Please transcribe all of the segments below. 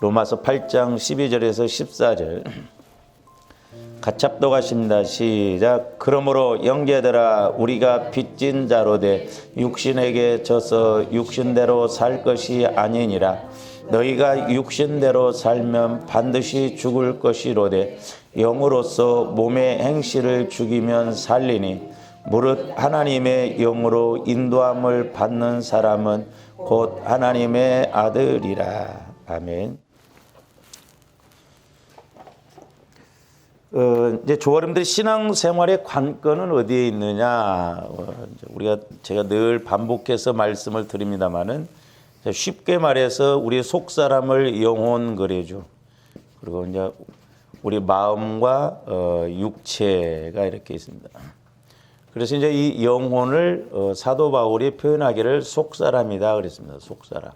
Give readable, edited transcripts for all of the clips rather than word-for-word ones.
로마서 8장 12절에서 14절 같이 합독하십니다. 시작. 그러므로 형제들아 우리가 빚진 자로 돼 육신에게 져서 육신대로 살 것이 아니니라. 너희가 육신대로 살면 반드시 죽을 것이로되 영으로서 몸의 행실을 죽이면 살리니 무릇 하나님의 영으로 인도함을 받는 사람은 곧 하나님의 아들이라. 아멘. 이제 조아름들의 신앙생활의 관건은 어디에 있느냐? 제가 늘 반복해서 말씀을 드립니다만은 쉽게 말해서 우리 속 사람을 영혼 그래죠. 그리고 이제 우리 마음과 육체가 이렇게 있습니다. 그래서 이제 이 영혼을 사도 바울이 표현하기를 속 사람이다 그랬습니다. 속 사람.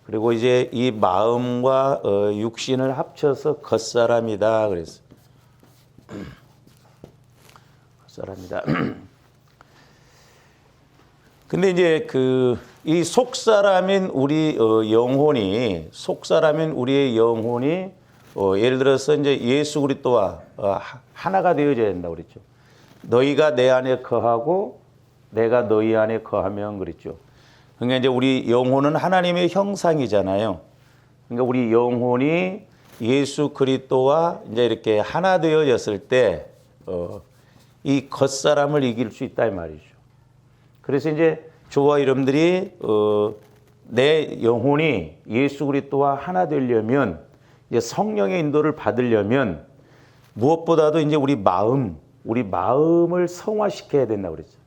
그리고 이제 이 마음과 육신을 합쳐서 겉사람이다 그랬어요. 겉사람이다. 근데 이제 이 속사람인 우리 영혼이 속사람인 우리의 영혼이 예를 들어서 이제 예수 그리스도와 하나가 되어져야 된다고 그랬죠. 너희가 내 안에 거하고 내가 너희 안에 거하면 그랬죠. 그러니까 이제 우리 영혼은 하나님의 형상이잖아요. 그러니까 우리 영혼이 예수 그리스도와 이제 이렇게 하나 되어졌을 때 이 겉사람을 이길 수 있다 이 말이죠. 그래서 이제 저와 여러분들이 내 영혼이 예수 그리스도와 하나 되려면 이제 성령의 인도를 받으려면 무엇보다도 이제 우리 마음을 성화시켜야 된다고 그랬죠.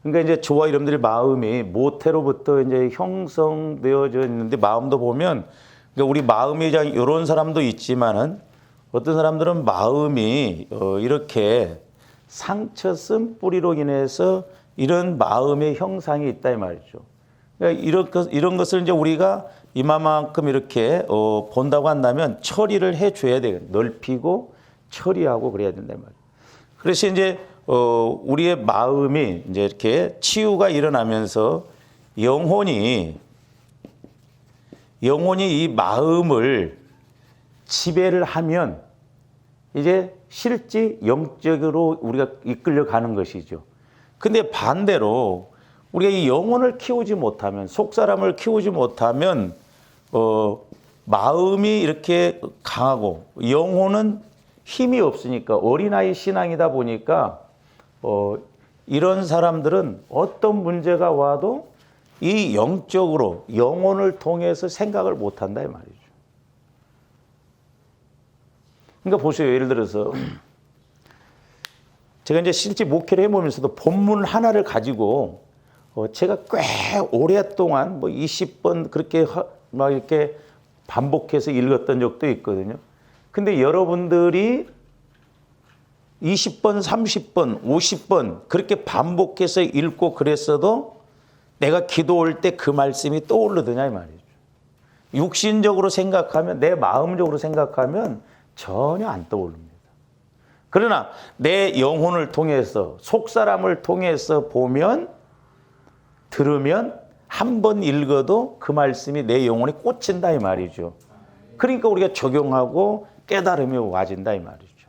그러니까 이제 저와 여러분들의 마음이 모태로부터 이제 형성되어져 있는데 마음도 보면 그러니까 우리 마음이 이런 사람도 있지만은 어떤 사람들은 마음이 이렇게 상처 쓴 뿌리로 인해서 이런 마음의 형상이 있다 이 말이죠. 그러니까 이런 것을 이제 우리가 이만큼 이렇게 본다고 한다면 처리를 해줘야 돼요. 넓히고 처리하고 그래야 된다 이 말이죠. 그래서 이제 우리의 마음이 이제 이렇게 치유가 일어나면서 영혼이 이 마음을 지배를 하면 이제 실제 영적으로 우리가 이끌려가는 것이죠. 근데 반대로 우리가 이 영혼을 키우지 못하면 속사람을 키우지 못하면 마음이 이렇게 강하고 영혼은 힘이 없으니까 어린아이 신앙이다 보니까 이런 사람들은 어떤 문제가 와도 이 영적으로 영혼을 통해서 생각을 못한다 이 말이죠. 그러니까 보세요. 예를 들어서 제가 이제 실제 목회를 해보면서도 본문 하나를 가지고 제가 꽤 오랫동안 20번 그렇게 막 이렇게 반복해서 읽었던 적도 있거든요. 근데 여러분들이 20번, 30번, 50번 그렇게 반복해서 읽고 그랬어도 내가 기도할 때 그 말씀이 떠오르더냐 이 말이죠. 육신적으로 생각하면 내 마음적으로 생각하면 전혀 안 떠오릅니다. 그러나 내 영혼을 통해서 속사람을 통해서 보면 들으면 한 번 읽어도 그 말씀이 내 영혼에 꽂힌다 이 말이죠. 그러니까 우리가 적용하고 깨달음이 와진다 이 말이죠.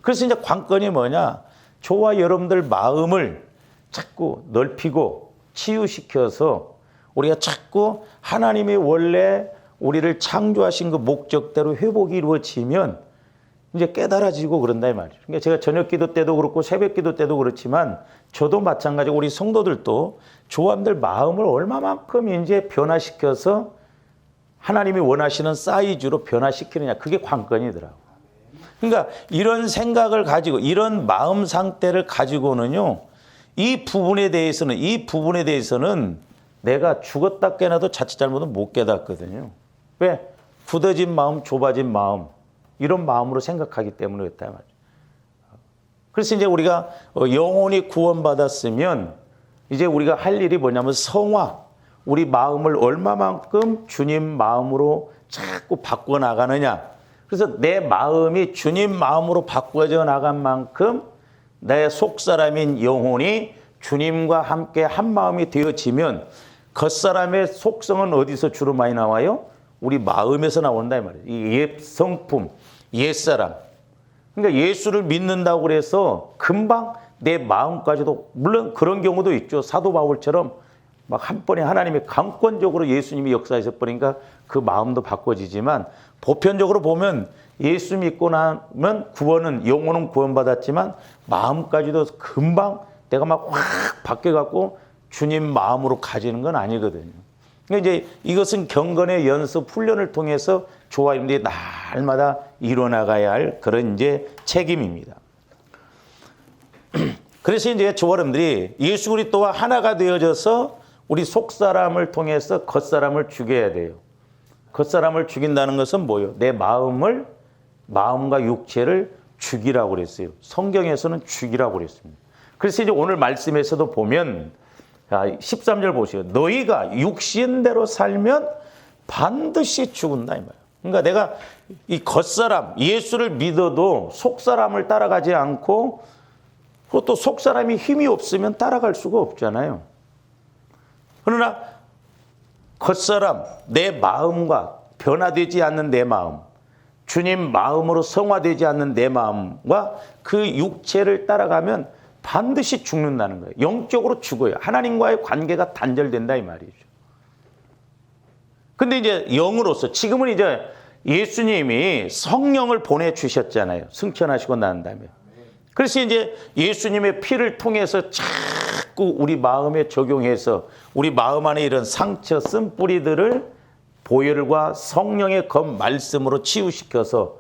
그래서 이제 관건이 뭐냐? 저와 여러분들 마음을 자꾸 넓히고 치유시켜서 우리가 자꾸 하나님이 원래 우리를 창조하신 그 목적대로 회복이 이루어지면 이제 깨달아지고 그런다 이 말이죠. 그러니까 제가 저녁 기도 때도 그렇고 새벽 기도 때도 그렇지만 저도 마찬가지고 우리 성도들도 조함들 마음을 얼마만큼 이제 변화시켜서 하나님이 원하시는 사이즈로 변화시키느냐 그게 관건이더라고요. 그러니까 이런 생각을 가지고 이런 마음 상태를 가지고는요 이 부분에 대해서는 내가 죽었다 깨어나도 자칫 잘못은 못 깨닫거든요. 왜? 굳어진 마음, 좁아진 마음 이런 마음으로 생각하기 때문에 그렇다 말이죠. 그래서 이제 우리가 영혼이 구원받았으면 이제 우리가 할 일이 뭐냐면 성화, 우리 마음을 얼마만큼 주님 마음으로 자꾸 바꿔 나가느냐. 그래서 내 마음이 주님 마음으로 바꿔져 나간 만큼 내 속사람인 영혼이 주님과 함께 한 마음이 되어지면 겉사람의 속성은 어디서 주로 많이 나와요? 우리 마음에서 나온다 이 말이에요. 이 옛 성품, 옛사람. 그러니까 예수를 믿는다고 그래서 금방 내 마음까지도, 물론 그런 경우도 있죠. 사도 바울처럼 막 한 번에 하나님이 강권적으로 예수님이 역사하셔 버리니까 그 마음도 바꿔지지만, 보편적으로 보면 예수 믿고 나면 구원은, 영혼은 구원받았지만 마음까지도 금방 내가 막 확 바뀌어갖고 주님 마음으로 가지는 건 아니거든요. 그러니까 이제 이것은 경건의 연습 훈련을 통해서 저와 여러분들이 날마다 이뤄나가야 할 그런 이제 책임입니다. 그래서 이제 저와 여러분들이 예수 그리스도와 하나가 되어져서 우리 속사람을 통해서 겉사람을 죽여야 돼요. 겉사람을 죽인다는 것은 뭐예요? 내 마음과 육체를 죽이라고 그랬어요. 성경에서는 죽이라고 그랬습니다. 그래서 이제 오늘 말씀에서도 보면 13절 보시죠. 너희가 육신대로 살면 반드시 죽는다 이 말이에요. 그러니까 내가 이 겉사람, 예수를 믿어도 속사람을 따라가지 않고, 그것도 속사람이 힘이 없으면 따라갈 수가 없잖아요. 그러나 겉사람, 내 마음과 변화되지 않는 내 마음, 주님 마음으로 성화되지 않는 내 마음과 그 육체를 따라가면 반드시 죽는다는 거예요. 영적으로 죽어요. 하나님과의 관계가 단절된다 이 말이죠. 근데 이제 영으로서 지금은 이제 예수님이 성령을 보내주셨잖아요. 승천하시고 난 다음에. 그래서 이제 예수님의 피를 통해서 자꾸 우리 마음에 적용해서 우리 마음 안에 이런 상처, 쓴뿌리들을 보혈과 성령의 검 말씀으로 치유시켜서,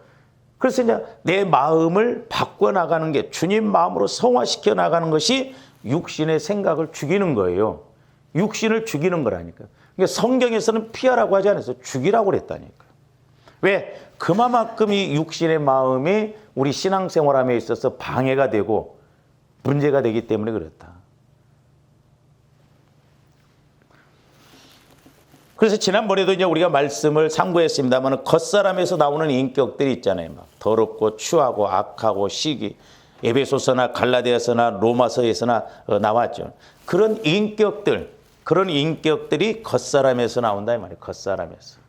그래서 이제 내 마음을 바꿔나가는 게, 주님 마음으로 성화시켜 나가는 것이 육신의 생각을 죽이는 거예요. 육신을 죽이는 거라니까요. 그러니까 성경에서는 피하라고 하지 않았어요. 죽이라고 그랬다니까요. 왜? 그만큼 이 육신의 마음이 우리 신앙생활함에 있어서 방해가 되고 문제가 되기 때문에 그렇다. 그래서 지난번에도 이제 우리가 말씀을 상고했습니다만, 겉사람에서 나오는 인격들이 있잖아요. 막 더럽고 추하고 악하고 시기. 에베소서나 갈라디아서나 로마서에서나 나왔죠. 그런 인격들이 겉사람에서 나온다 이 말이에요. 겉사람에서.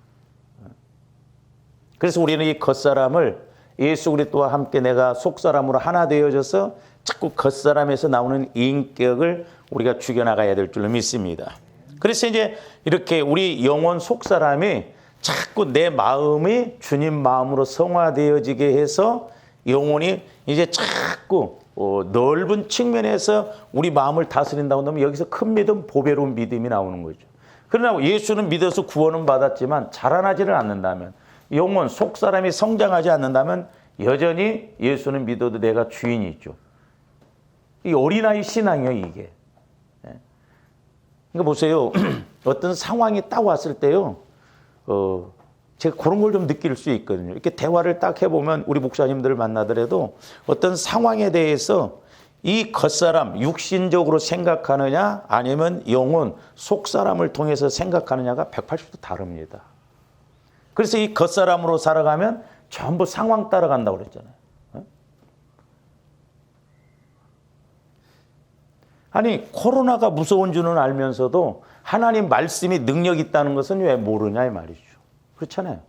그래서 우리는 이 겉사람을 예수 그리스도와 함께 내가 속사람으로 하나 되어져서 자꾸 겉사람에서 나오는 인격을 우리가 죽여나가야 될 줄로 믿습니다. 그래서 이제 이렇게 우리 영혼 속사람이 자꾸 내 마음이 주님 마음으로 성화되어지게 해서 영혼이 이제 자꾸 넓은 측면에서 우리 마음을 다스린다고 하면 여기서 큰 믿음, 보배로운 믿음이 나오는 거죠. 그러나 예수는 믿어서 구원은 받았지만 자라나지를 않는다면, 영혼, 속사람이 성장하지 않는다면 여전히 예수는 믿어도 내가 주인이 있죠. 이 어린아이 신앙이에요, 이게. 그러니까 보세요. 어떤 상황이 딱 왔을 때요. 제가 그런 걸 좀 느낄 수 있거든요. 이렇게 대화를 딱 해보면 우리 목사님들을 만나더라도 어떤 상황에 대해서 이 겉사람, 육신적으로 생각하느냐 아니면 영혼, 속사람을 통해서 생각하느냐가 180도 다릅니다. 그래서 이 겉사람으로 살아가면 전부 상황 따라간다고 그랬잖아요. 아니, 코로나가 무서운 줄은 알면서도 하나님 말씀이 능력 있다는 것은 왜 모르냐 이 말이죠. 그렇잖아요.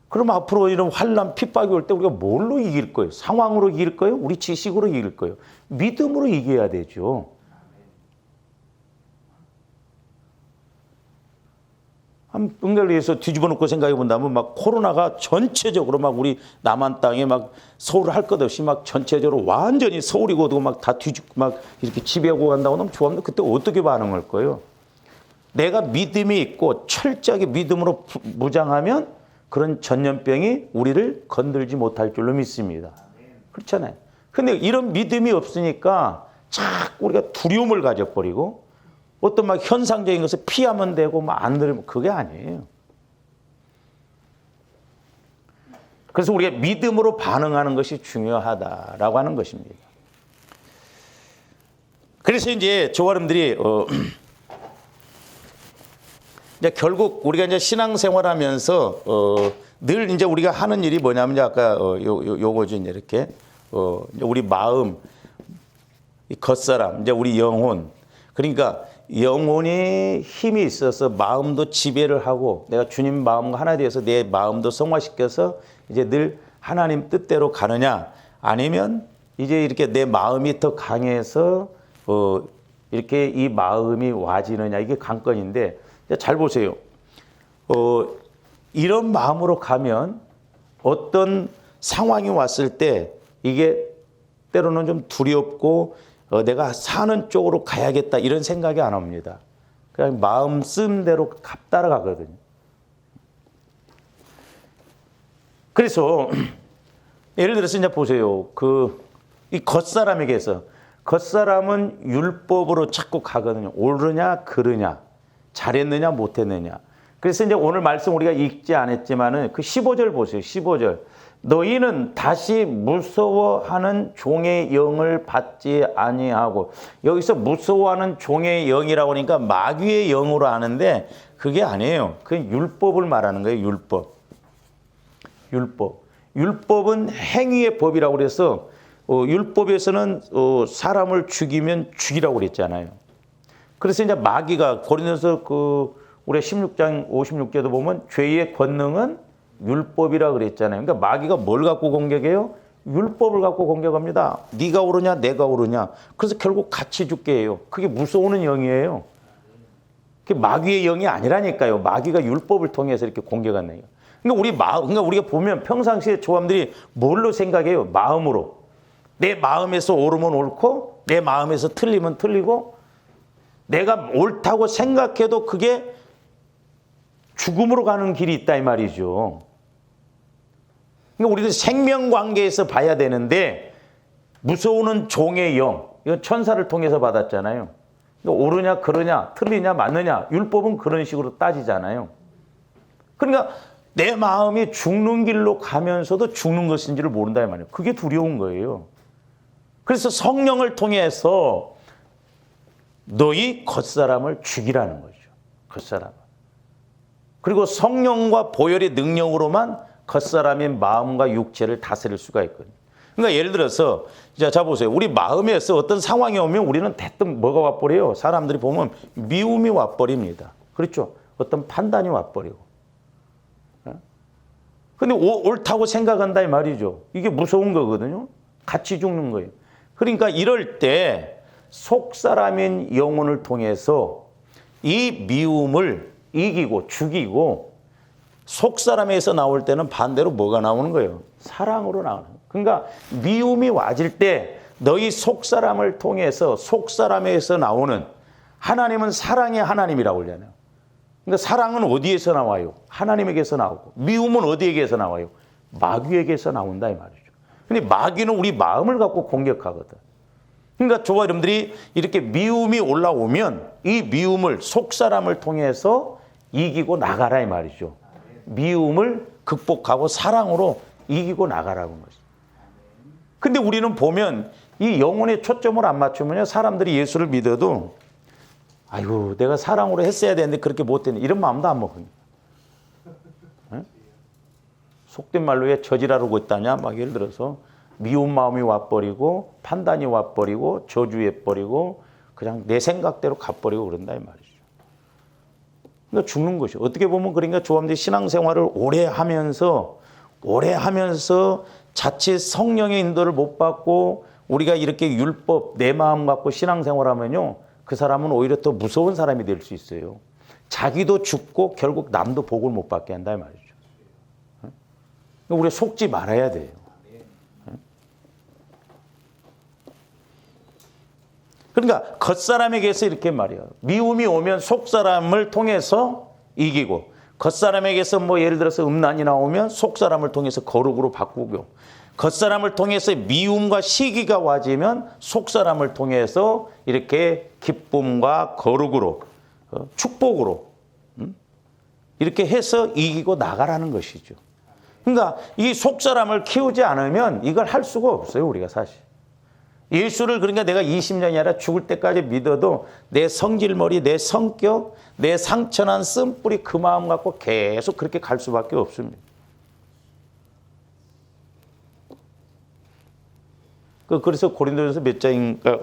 그럼 앞으로 이런 환난, 핍박이 올 때 우리가 뭘로 이길 거예요? 상황으로 이길 거예요? 우리 지식으로 이길 거예요? 믿음으로 이겨야 되죠. 한 은갈리에서 뒤집어 놓고 생각해 본다면 막 코로나가 전체적으로 막 우리 남한 땅에 막 서울 할 것 없이 막 전체적으로 완전히 서울이고도 막 다 뒤집고 막 이렇게 지배하고 간다고 하면 좋아하는데 그때 어떻게 반응할 거예요? 내가 믿음이 있고 철저하게 믿음으로 무장하면 그런 전염병이 우리를 건들지 못할 줄로 믿습니다. 그렇잖아요. 근데 이런 믿음이 없으니까 자꾸 우리가 두려움을 가져버리고 어떤 막 현상적인 것을 피하면 되고 막 안 들으면 그게 아니에요. 그래서 우리가 믿음으로 반응하는 것이 중요하다라고 하는 것입니다. 그래서 이제 저와 여러분들이 이제 결국 우리가 이제 신앙생활하면서 늘 이제 우리가 하는 일이 뭐냐면 아까 요거죠. 이제 이렇게 우리 마음, 이 겉사람, 이제 우리 영혼. 그러니까 영혼이 힘이 있어서 마음도 지배를 하고 내가 주님 마음과 하나 되어서 내 마음도 성화시켜서 이제 늘 하나님 뜻대로 가느냐, 아니면 이제 이렇게 내 마음이 더 강해서 이렇게 이 마음이 와지느냐, 이게 관건인데, 잘 보세요. 이런 마음으로 가면 어떤 상황이 왔을 때 이게 때로는 좀 두렵고 내가 사는 쪽으로 가야겠다 이런 생각이 안 옵니다. 그냥 마음 쓴대로 따라가거든요. 그래서 예를 들어서 이제 보세요. 이 겉사람에게서, 겉사람은 율법으로 자꾸 가거든요. 옳으냐 그르냐, 잘했느냐 못했느냐. 그래서 이제 오늘 말씀 우리가 읽지 않았지만은 그 15절 보세요. 15절. 너희는 다시 무서워하는 종의 영을 받지 아니하고, 여기서 무서워하는 종의 영이라고 하니까 마귀의 영으로 하는데 그게 아니에요. 그 율법을 말하는 거예요. 율법은 행위의 법이라고 그래서 율법에서는 사람을 죽이면 죽이라고 그랬잖아요. 그래서 이제 마귀가 고린도서 우리 16장 56절도 보면 죄의 권능은 율법이라 그랬잖아요. 그러니까 마귀가 뭘 갖고 공격해요? 율법을 갖고 공격합니다. 네가 옳으냐 내가 옳으냐. 그래서 결국 같이 죽게 해요. 그게 무서우는 영이에요. 그게 마귀의 영이 아니라니까요. 마귀가 율법을 통해서 이렇게 공격하는 거예요. 그러니까 우리가 보면 평상시에 조함들이 뭘로 생각해요? 마음으로. 내 마음에서 옳으면 옳고 내 마음에서 틀리면 틀리고, 내가 옳다고 생각해도 그게 죽음으로 가는 길이 있다 이 말이죠. 그러니까 우리도 생명관계에서 봐야 되는데, 무서우는 종의 영, 이건 천사를 통해서 받았잖아요. 그러니까 옳으냐 그르냐 틀리냐 맞느냐, 율법은 그런 식으로 따지잖아요. 그러니까 내 마음이 죽는 길로 가면서도 죽는 것인지를 모른다 이 말이에요. 그게 두려운 거예요. 그래서 성령을 통해서 너희 겉사람을 죽이라는 거죠. 겉사람. 그리고 성령과 보혈의 능력으로만 겉사람의 마음과 육체를 다스릴 수가 있거든요. 그러니까 예를 들어서 자 보세요. 우리 마음에서 어떤 상황이 오면 우리는 대뜸 뭐가 와버려요? 사람들이 보면 미움이 와버립니다. 그렇죠? 어떤 판단이 와버리고. 근데 옳다고 생각한다 이 말이죠. 이게 무서운 거거든요. 같이 죽는 거예요. 그러니까 이럴 때 속사람인 영혼을 통해서 이 미움을 이기고 죽이고, 속사람에서 나올 때는 반대로 뭐가 나오는 거예요? 사랑으로 나오는 거예요. 그러니까 미움이 와질 때 너희 속사람을 통해서, 속사람에서 나오는, 하나님은 사랑의 하나님이라고 그러잖아요. 그러니까 사랑은 어디에서 나와요? 하나님에게서 나오고, 미움은 어디에게서 나와요? 마귀에게서 나온다 이 말이죠. 근데 마귀는 우리 마음을 갖고 공격하거든. 그러니까 저와 여러분들이 이렇게 미움이 올라오면 이 미움을 속사람을 통해서 이기고 나가라 이 말이죠. 미움을 극복하고 사랑으로 이기고 나가라는 거죠. 근데 우리는 보면 이 영혼에 초점을 안 맞추면요, 사람들이 예수를 믿어도 아이고 내가 사랑으로 했어야 되는데 그렇게 못했네, 이런 마음도 안 먹습니다. 속된 말로 왜 저지라고 있다냐, 막 예를 들어서 미운 마음이 와버리고 판단이 와버리고 저주해버리고 그냥 내 생각대로 가버리고 그런다 이 말이죠. 그러니까 죽는 것이, 어떻게 보면 그러니까 조함들이 신앙생활을 오래 하면서 자칫 성령의 인도를 못 받고 우리가 이렇게 율법 내 마음 갖고 신앙생활하면요, 그 사람은 오히려 더 무서운 사람이 될 수 있어요. 자기도 죽고 결국 남도 복을 못 받게 한다 이 말이죠. 우리가 속지 말아야 돼요. 그러니까 겉사람에게서 이렇게 말이에요. 미움이 오면 속사람을 통해서 이기고, 겉사람에게서 뭐 예를 들어서 음란이 나오면 속사람을 통해서 거룩으로 바꾸고, 겉사람을 통해서 미움과 시기가 와지면 속사람을 통해서 이렇게 기쁨과 거룩으로, 축복으로 이렇게 해서 이기고 나가라는 것이죠. 그러니까 이 속사람을 키우지 않으면 이걸 할 수가 없어요, 우리가 사실. 예수를 그러니까 내가 20년이 아니라 죽을 때까지 믿어도 내 성질머리, 내 성격, 내 상처난 쓴뿌리 그 마음 갖고 계속 그렇게 갈 수밖에 없습니다. 그래서 고린도전서 몇 장인가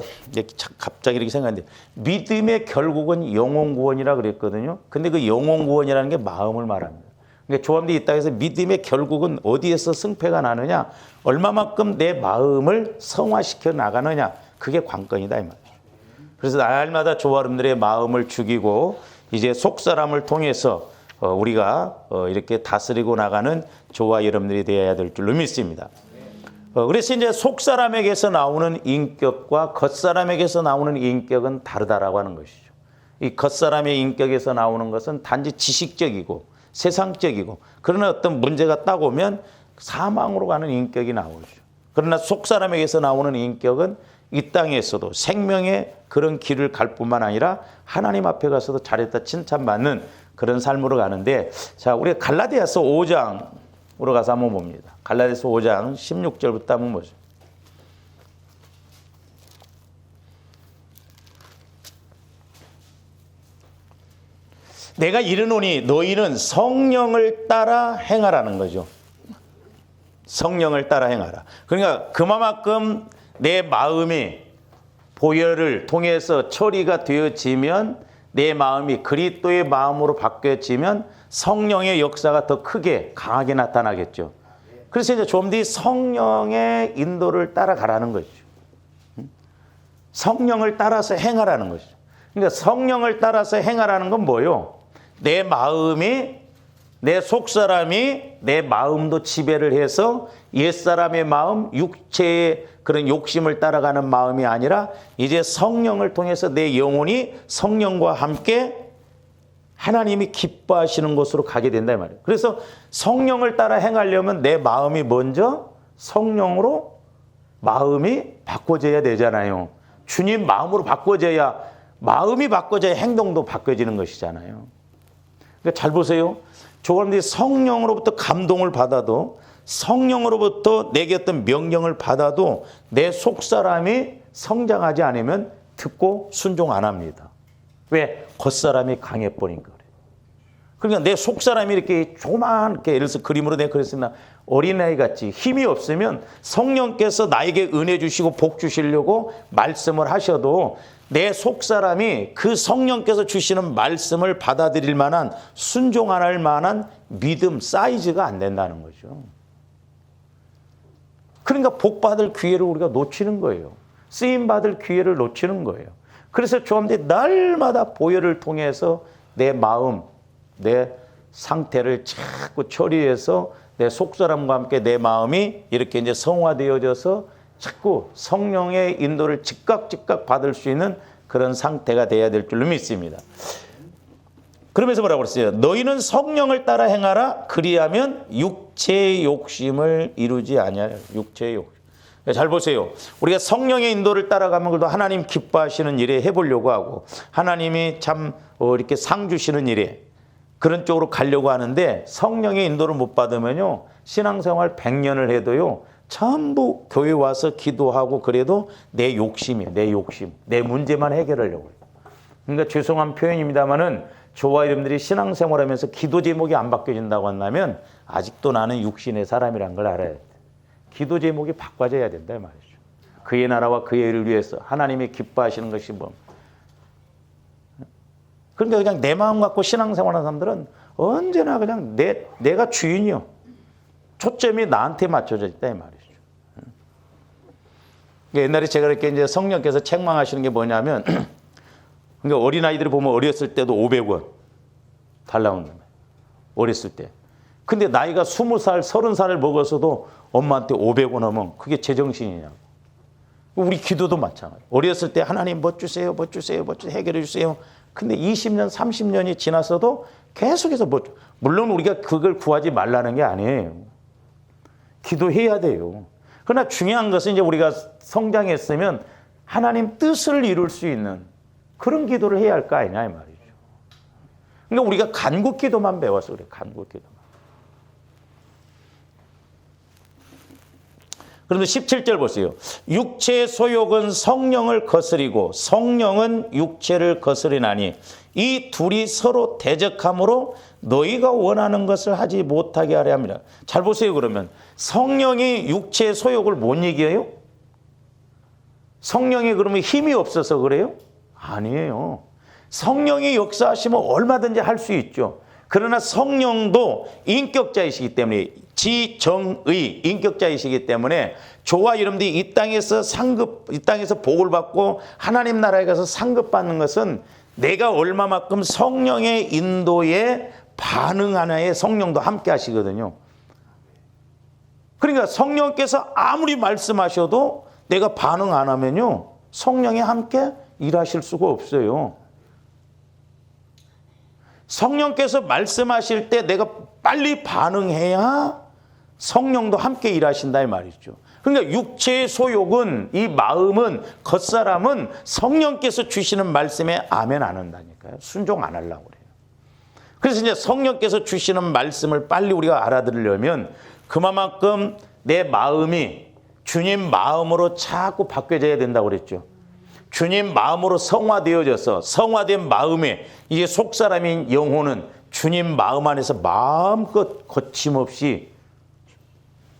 갑자기 이렇게 생각하는데 믿음의 결국은 영혼 구원이라 그랬거든요. 근데 그 영혼 구원이라는 게 마음을 말합니다. 그러니까 조함들이 있다 해서 믿음의 결국은 어디에서 승패가 나느냐, 얼마만큼 내 마음을 성화시켜 나가느냐, 그게 관건이다 이 말이에요. 그래서 날마다 조화름들의 마음을 죽이고 이제 속사람을 통해서 우리가 이렇게 다스리고 나가는 조화 여러분들이 되어야 될 줄로 믿습니다. 그래서 이제 속사람에게서 나오는 인격과 겉사람에게서 나오는 인격은 다르다라고 하는 것이죠. 이 겉사람의 인격에서 나오는 것은 단지 지식적이고 세상적이고, 그러나 어떤 문제가 딱 오면 사망으로 가는 인격이 나오죠. 그러나 속사람에게서 나오는 인격은 이 땅에서도 생명의 그런 길을 갈 뿐만 아니라 하나님 앞에 가서도 잘했다 칭찬받는 그런 삶으로 가는데, 자, 우리가 갈라디아서 5장으로 가서 한번 봅니다. 갈라디아서 5장 16절부터 한번 보죠. 내가 이르노니 너희는 성령을 따라 행하라는 거죠. 성령을 따라 행하라. 그러니까 그만큼 내 마음이 보혈을 통해서 처리가 되어지면, 내 마음이 그리스도의 마음으로 바뀌어지면 성령의 역사가 더 크게 강하게 나타나겠죠. 그래서 이제 좀 더 성령의 인도를 따라가라는 거죠. 성령을 따라서 행하라는 거죠. 그러니까 성령을 따라서 행하라는 건 뭐예요? 내 마음이, 내 속사람이 내 마음도 지배를 해서 옛사람의 마음, 육체의 그런 욕심을 따라가는 마음이 아니라 이제 성령을 통해서 내 영혼이 성령과 함께 하나님이 기뻐하시는 곳으로 가게 된다 이 말이에요. 그래서 성령을 따라 행하려면 내 마음이 먼저 성령으로 마음이 바꿔져야 되잖아요. 주님 마음으로 바꿔져야, 마음이 바꿔져야 행동도 바꿔지는 것이잖아요. 그러니까 잘 보세요. 조금씩 성령으로부터 감동을 받아도, 성령으로부터 내게 어떤 명령을 받아도 내 속사람이 성장하지 않으면 듣고 순종 안 합니다. 왜? 겉사람이 강해버리니까 그래요. 그러니까 내 속사람이 이렇게 조그맣게, 예를 들어서 그림으로 내가 그랬으나 어린아이 같이 힘이 없으면 성령께서 나에게 은혜 주시고 복 주시려고 말씀을 하셔도 내 속사람이 그 성령께서 주시는 말씀을 받아들일 만한, 순종할 만한 믿음 사이즈가 안 된다는 거죠. 그러니까 복받을 기회를 우리가 놓치는 거예요. 쓰임받을 기회를 놓치는 거예요. 그래서 조함들이 날마다 보혈을 통해서 내 마음, 내 상태를 자꾸 처리해서 내 속사람과 함께 내 마음이 이렇게 이제 성화되어져서 자꾸 성령의 인도를 즉각 받을 수 있는 그런 상태가 돼야 될 줄로 믿습니다. 그러면서 뭐라고 그랬어요? 너희는 성령을 따라 행하라. 그리하면 육체의 욕심을 이루지 아니하라. 육체의 욕심. 잘 보세요. 우리가 성령의 인도를 따라가면 그래도 하나님 기뻐하시는 일에 해보려고 하고, 하나님이 참 이렇게 상 주시는 일에 그런 쪽으로 가려고 하는데, 성령의 인도를 못 받으면요, 신앙생활 100년을 해도요, 전부 교회 와서 기도하고 그래도 내 욕심이에요. 내 욕심. 내 문제만 해결하려고 해요. 그러니까 죄송한 표현입니다만은 저와 여러분들이 신앙생활하면서 기도 제목이 안 바뀌어진다고 한다면 아직도 나는 육신의 사람이란 걸 알아야 돼. 기도 제목이 바꿔져야 된다 이 말이죠. 그의 나라와 그의 일을 위해서 하나님이 기뻐하시는 것이 뭐. 그러니까 그냥 내 마음 갖고 신앙생활하는 사람들은 언제나 그냥 내가 주인이요. 초점이 나한테 맞춰져 있다 이 말이죠. 옛날에 제가 이렇게 이제 성령께서 책망하시는 게 뭐냐면, 그러니까 어린아이들이 보면 어렸을 때도 500원 달라고 하는 거예요. 어렸을 때. 근데 나이가 20살, 30살을 먹어서도 엄마한테 500원 하면 그게 제정신이냐고. 우리 기도도 마찬가지예요. 어렸을 때 하나님 뭐 주세요, 뭐 주세요, 뭐 주세요, 해결해 주세요. 근데 20년, 30년이 지났어도 계속해서 물론 우리가 그걸 구하지 말라는 게 아니에요. 기도해야 돼요. 그러나 중요한 것은 이제 우리가 성장했으면 하나님 뜻을 이룰 수 있는 그런 기도를 해야 할 거 아니냐 이 말이죠. 그러니까 우리가 간구 기도만 배워서 그래, 간구 기도만. 그런데 17절 보세요. 육체의 소욕은 성령을 거스리고 성령은 육체를 거스리나니 이 둘이 서로 대적함으로 너희가 원하는 것을 하지 못하게 하려 합니다. 잘 보세요. 그러면 성령이 육체의 소욕을 못 이겨요? 성령이 그러면 힘이 없어서 그래요? 아니에요. 성령이 역사하시면 얼마든지 할 수 있죠. 그러나 성령도 인격자이시기 때문에, 지정의 인격자이시기 때문에 저와 여러분들이 이 땅에서 복을 받고 하나님 나라에 가서 상급받는 것은 내가 얼마만큼 성령의 인도에 반응하냐에 성령도 함께 하시거든요. 그러니까 성령께서 아무리 말씀하셔도 내가 반응 안 하면요, 성령이 함께 일하실 수가 없어요. 성령께서 말씀하실 때 내가 빨리 반응해야 성령도 함께 일하신다 이 말이죠. 그러니까 육체의 소욕은, 이 마음은, 겉사람은 성령께서 주시는 말씀에 아멘 안 한다니까요. 순종 안 하려고 그래요. 그래서 이제 성령께서 주시는 말씀을 빨리 우리가 알아들으려면 그만큼 내 마음이 주님 마음으로 자꾸 바뀌어져야 된다고 그랬죠. 주님 마음으로 성화되어져서 성화된 마음에 이제 속사람인 영혼은 주님 마음 안에서 마음껏 거침없이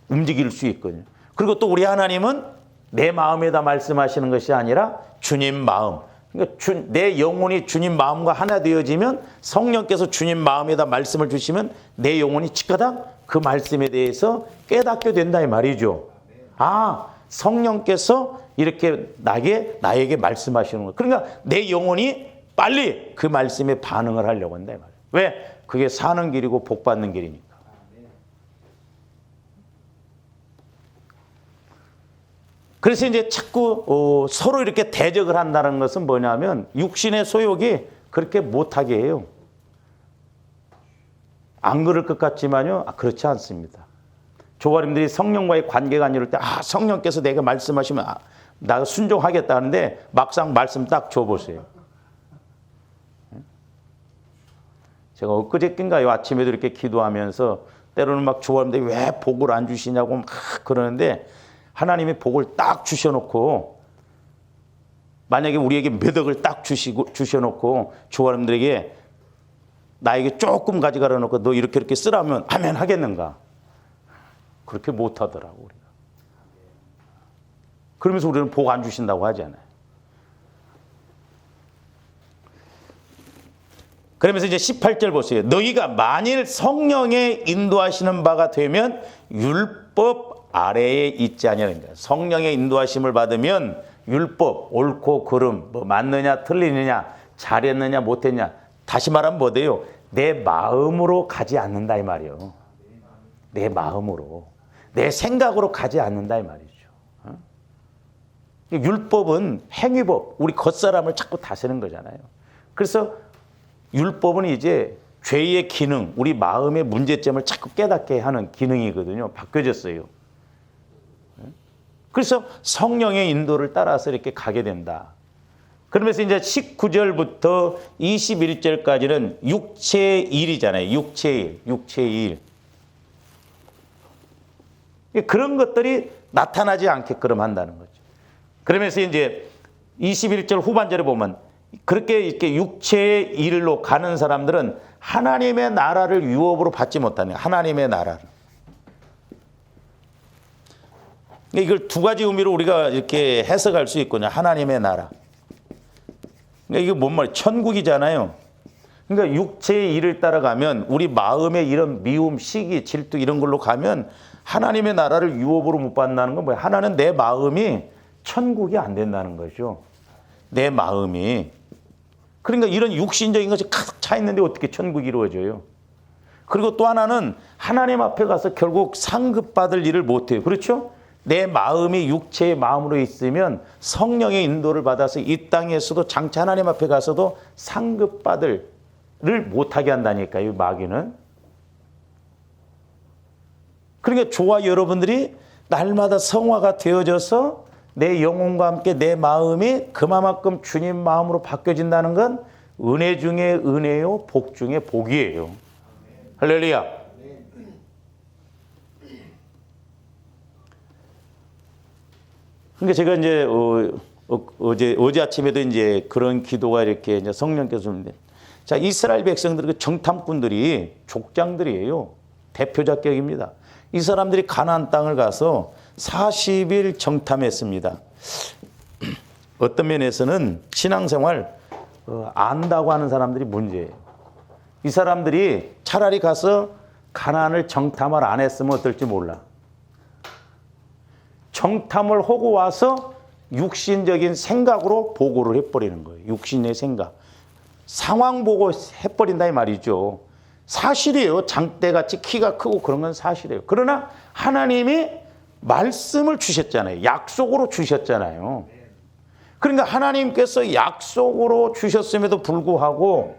움직일 수 있거든요. 그리고 또 우리 하나님은 내 마음에다 말씀하시는 것이 아니라 주님 마음. 그러니까 내 영혼이 주님 마음과 하나 되어지면 성령께서 주님 마음에다 말씀을 주시면 내 영혼이 즉가닥 그 말씀에 대해서 깨닫게 된다 이 말이죠. 아, 성령께서 이렇게 나에게 말씀하시는 거. 그러니까 내 영혼이 빨리 그 말씀에 반응을 하려고 한다 이 말이에요. 왜? 그게 사는 길이고 복 받는 길이니까. 그래서 이제 자꾸 서로 이렇게 대적을 한다는 것은 뭐냐면 육신의 소욕이 그렇게 못하게 해요. 안 그럴 것 같지만요, 그렇지 않습니다. 조가림들이 성령과의 관계가 안 이룰 때, 성령께서 내가 말씀하시면 나 순종하겠다 하는데 막상 말씀 딱 줘보세요. 제가 엊그저께인가요, 아침에도 이렇게 기도하면서 때로는 막 조가림들이 왜 복을 안 주시냐고 막 그러는데 하나님이 복을 딱 주셔놓고, 만약에 우리에게 몇 억을 딱 주셔놓고 조가림들에게 나에게 조금 가져가려 놓고 너 이렇게 쓰라면 아멘 하겠는가? 그렇게 못하더라고 우리가. 그러면서 우리는 복 안 주신다고 하잖아요. 그러면서 이제 18절 보세요. 너희가 만일 성령의 인도하시는 바가 되면 율법 아래에 있지 아니하는가. 성령의 인도하심을 받으면 율법, 옳고 그름, 뭐 맞느냐 틀리느냐, 잘했느냐 못했냐, 다시 말하면 뭐돼요? 내 마음으로 가지 않는다 이 말이에요. 내 마음으로, 내 생각으로 가지 않는다 이 말이죠. 율법은 행위법, 우리 겉사람을 자꾸 다스리는 거잖아요. 그래서 율법은 이제 죄의 기능, 우리 마음의 문제점을 자꾸 깨닫게 하는 기능이거든요. 바뀌어졌어요. 그래서 성령의 인도를 따라서 이렇게 가게 된다. 그러면서 이제 19절부터 21절까지는 육체의 일이잖아요. 육체의 일. 그런 것들이 나타나지 않게끔 한다는 거죠. 그러면서 이제 21절 후반절에 보면 그렇게 이렇게 육체의 일로 가는 사람들은 하나님의 나라를 유업으로 받지 못하는, 하나님의 나라를. 이걸 두 가지 의미로 우리가 이렇게 해석할 수 있거든요. 하나님의 나라. 그러니까 이게 뭔 말이에요? 천국이잖아요. 그러니까 육체의 일을 따라가면 우리 마음의 이런 미움, 시기, 질투 이런 걸로 가면 하나님의 나라를 유업으로 못 받는다는 건 뭐예요? 하나는 내 마음이 천국이 안 된다는 거죠. 내 마음이. 그러니까 이런 육신적인 것이 가득 차 있는데 어떻게 천국이 이루어져요? 그리고 또 하나는 하나님 앞에 가서 결국 상급받을 일을 못해요. 그렇죠? 내 마음이 육체의 마음으로 있으면 성령의 인도를 받아서 이 땅에서도 장차 하나님 앞에 가서도 상급받을 를 못하게 한다니까요. 마귀는. 그러니까 저와 여러분들이 날마다 성화가 되어져서 내 영혼과 함께 내 마음이 그만큼 주님 마음으로 바뀌어진다는 건 은혜 중에 은혜요, 복 중에 복이에요. 할렐루야. 그러니까 제가 이제 어제 아침에도 이제 그런 기도가 이렇게 이제 성령께서 줬는데, 자, 이스라엘 백성들, 그 정탐꾼들이 족장들이에요. 대표자격입니다. 이 사람들이 가나안 땅을 가서 40일 정탐했습니다. 어떤 면에서는 신앙생활 안다고 하는 사람들이 문제예요. 이 사람들이 차라리 가서 가나안을 정탐을 안 했으면 어떨지 몰라. 정탐을 하고 와서 육신적인 생각으로 보고를 해버리는 거예요. 육신의 생각. 상황 보고 해버린다 이 말이죠. 사실이에요. 장대같이 키가 크고 그런 건 사실이에요. 그러나 하나님이 말씀을 주셨잖아요. 약속으로 주셨잖아요. 그러니까 하나님께서 약속으로 주셨음에도 불구하고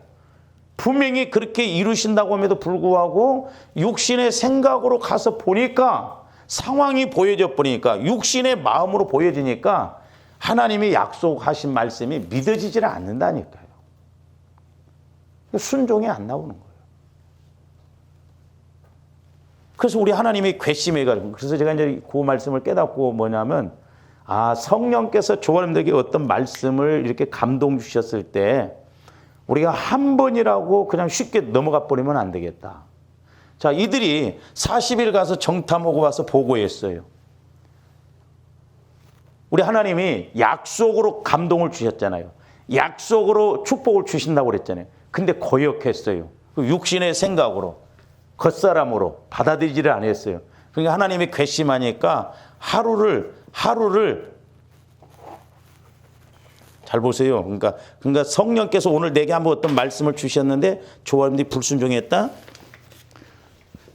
분명히 그렇게 이루신다고 함에도 불구하고 육신의 생각으로 가서 보니까 상황이 보여져 버리니까 육신의 마음으로 보여지니까 하나님이 약속하신 말씀이 믿어지질 않는다니까요. 순종이 안 나오는 거예요. 그래서 우리 하나님이 괘씸해가지고 그래서 제가 이제 그 말씀을 깨닫고 뭐냐면 성령께서 조원님들에게 어떤 말씀을 이렇게 감동 주셨을 때 우리가 한 번이라고 그냥 쉽게 넘어가 버리면 안 되겠다. 자, 이들이 40일 가서 정탐하고 와서 보고했어요. 우리 하나님이 약속으로 감동을 주셨잖아요. 약속으로 축복을 주신다고 그랬잖아요. 근데 거역했어요. 육신의 생각으로, 겉사람으로 받아들이지를 않았어요. 그러니까 하나님이 괘씸하니까 하루를 잘 보세요. 그러니까 성령께서 오늘 내게 한번 어떤 말씀을 주셨는데 조원님들이 불순종했다?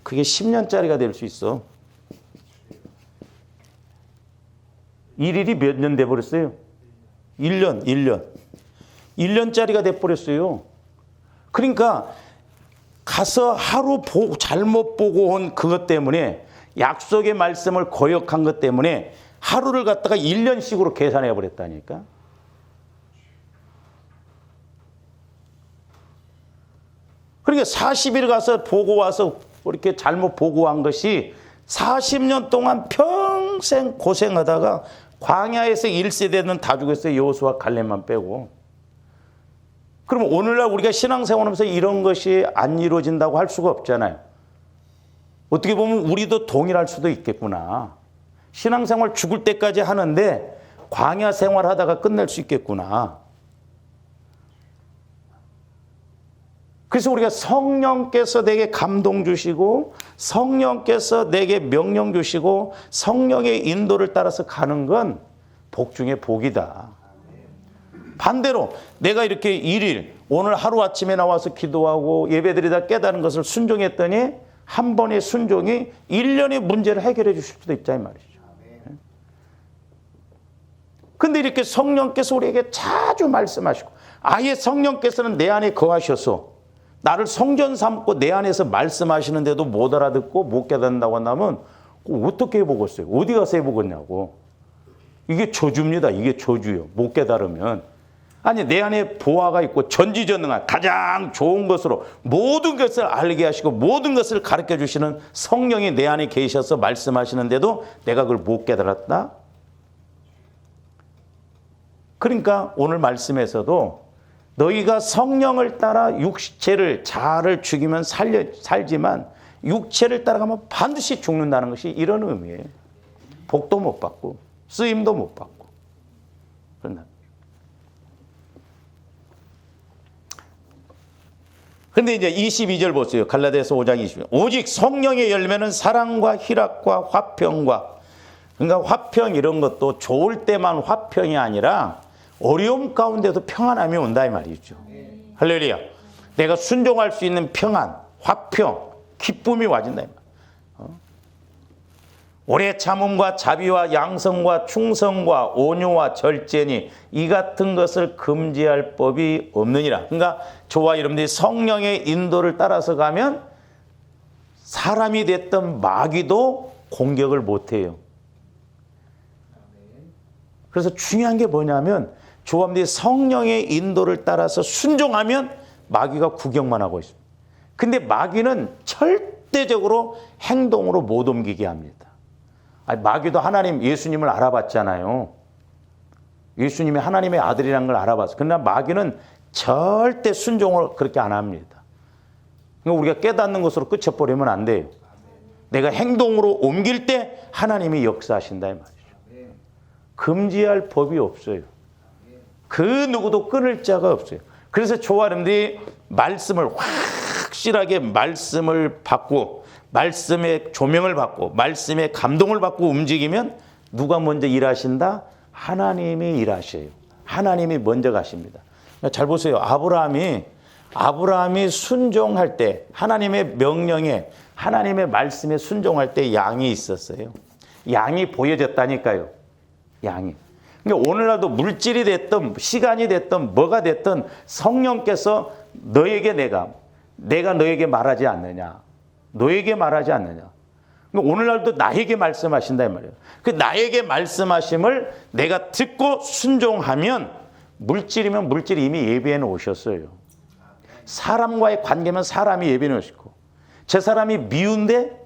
그게 10년짜리가 될 수 있어. 일일이 몇 년 돼버렸어요? 1년. 1년짜리가 돼버렸어요. 그러니까 가서 하루 잘못 보고 온 그것 때문에 약속의 말씀을 거역한 것 때문에 하루를 갖다가 1년씩으로 계산해 버렸다니까. 그러니까 40일 가서 보고 와서 이렇게 잘못 보고한 것이 40년 동안 평생 고생하다가 광야에서 1세대는 다 죽었어요. 여호수아 갈렙만 빼고. 그럼 오늘날 우리가 신앙생활하면서 이런 것이 안 이루어진다고 할 수가 없잖아요. 어떻게 보면 우리도 동일할 수도 있겠구나. 신앙생활 죽을 때까지 하는데 광야 생활하다가 끝낼 수 있겠구나. 그래서 우리가 성령께서 내게 감동 주시고 성령께서 내게 명령 주시고 성령의 인도를 따라서 가는 건 복 중에 복이다. 반대로 내가 이렇게 일일 오늘 하루아침에 나와서 기도하고 예배드리다 깨달은 것을 순종했더니 한 번의 순종이 1년의 문제를 해결해 주실 수도 있다 이 말이죠. 근데 이렇게 성령께서 우리에게 자주 말씀하시고 아예 성령께서는 내 안에 거하셔서 나를 성전 삼고 내 안에서 말씀하시는데도 못 알아듣고 못 깨닫는다고 한다면 어떻게 해보겠어요? 어디 가서 해보겠냐고. 이게 저주입니다. 이게 저주요. 못 깨달으면. 아니 내 안에 보화가 있고 전지전능한 가장 좋은 것으로 모든 것을 알게 하시고 모든 것을 가르쳐 주시는 성령이 내 안에 계셔서 말씀하시는데도 내가 그걸 못 깨달았다? 그러니까 오늘 말씀에서도 너희가 성령을 따라 육체를 자아를 죽이면 살지만 육체를 따라가면 반드시 죽는다는 것이 이런 의미예요. 복도 못 받고 쓰임도 못 받고 그런다. 그런데 이제 22절 보세요. 갈라디아서 5장 22절. 오직 성령의 열매는 사랑과 희락과 화평과 그러니까 화평 이런 것도 좋을 때만 화평이 아니라 어려움 가운데도 평안함이 온다 이 말이죠. 할렐루야. 내가 순종할 수 있는 평안, 화평, 기쁨이 와진다 이 말. 오래 참음과 자비와 양성과 충성과 온유와 절제니 이 같은 것을 금지할 법이 없느니라. 그러니까 저와 여러분들이 성령의 인도를 따라서 가면 사람이 됐던 마귀도 공격을 못해요. 그래서 중요한 게 뭐냐면 저와 여러분들이 성령의 인도를 따라서 순종하면 마귀가 구경만 하고 있습니다. 근데 마귀는 절대적으로 행동으로 못 옮기게 합니다. 아니, 마귀도 하나님 예수님을 알아봤잖아요. 예수님이 하나님의 아들이라는 걸 알아봤어요. 그러나 마귀는 절대 순종을 그렇게 안 합니다. 그러니까 우리가 깨닫는 것으로 끝쳐버리면 안 돼요. 내가 행동으로 옮길 때 하나님이 역사하신다 이 말이죠. 금지할 법이 없어요. 그 누구도 끊을 자가 없어요. 그래서 조아람들이 말씀을 확실하게 말씀을 받고 말씀의 조명을 받고 말씀의 감동을 받고 움직이면 누가 먼저 일하신다? 하나님이 일하셔요. 하나님이 먼저 가십니다. 잘 보세요. 아브라함이 순종할 때 하나님의 명령에 하나님의 말씀에 순종할 때 양이 있었어요. 양이 보여졌다니까요. 양이. 그러니까 오늘날도 물질이 됐든 시간이 됐든 뭐가 됐든 성령께서 너에게 내가 너에게 말하지 않느냐. 너에게 말하지 않느냐. 그러니까 오늘날도 나에게 말씀하신다 이 말이에요. 그 나에게 말씀하심을 내가 듣고 순종하면 물질이면 물질이 이미 예비해 놓으셨어요. 사람과의 관계면 사람이 예비해 놓으시고 저 사람이 미운데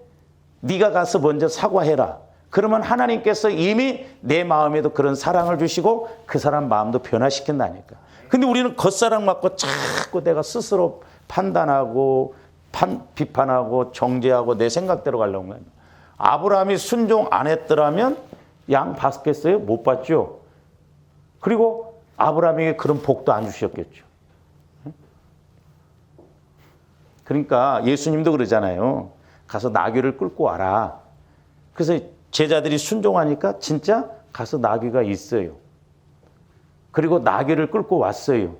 네가 가서 먼저 사과해라. 그러면 하나님께서 이미 내 마음에도 그런 사랑을 주시고 그 사람 마음도 변화시킨다니까. 근데 우리는 겉사랑 맞고 자꾸 내가 스스로 판단하고 비판하고 정죄하고 내 생각대로 가려고 해요. 아브라함이 순종 안 했더라면 양 받겠어요? 못 받죠. 그리고 아브라함에게 그런 복도 안 주셨겠죠. 그러니까 예수님도 그러잖아요. 가서 나귀를 끌고 와라. 그래서 제자들이 순종하니까 진짜 가서 나귀가 있어요. 그리고 나귀를 끌고 왔어요.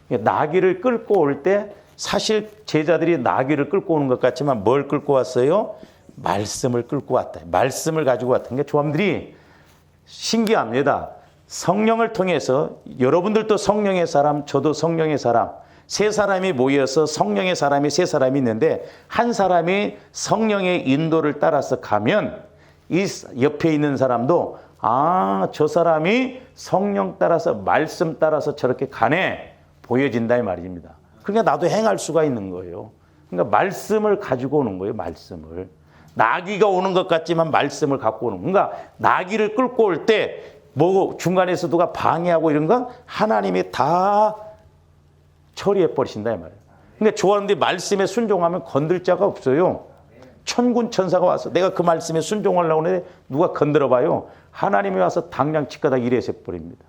나귀를 끌고 올 때 사실 제자들이 나귀를 끌고 오는 것 같지만 뭘 끌고 왔어요? 말씀을 끌고 왔다. 말씀을 가지고 왔다. 그러니까 조함들이 신기합니다. 성령을 통해서 여러분들도 성령의 사람, 저도 성령의 사람, 세 사람이 모여서 성령의 사람이 세 사람이 있는데 한 사람이 성령의 인도를 따라서 가면 이 옆에 있는 사람도 저 사람이 성령 따라서 말씀 따라서 저렇게 가네 보여진다 이 말입니다. 그러니까 나도 행할 수가 있는 거예요. 그러니까 말씀을 가지고 오는 거예요. 말씀을. 나귀가 오는 것 같지만 말씀을 갖고 오는 거예요. 그러니까 나귀를 끌고 올 때 뭐 중간에서 누가 방해하고 이런 건 하나님이 다 처리해 버리신다 이 말이에요. 그러니까 조하는데 말씀에 순종하면 건들 자가 없어요. 천군 천사가 와서 내가 그 말씀에 순종하려고 하는데 누가 건드려 봐요. 하나님이 와서 당장 치과다 일해서 버립니다.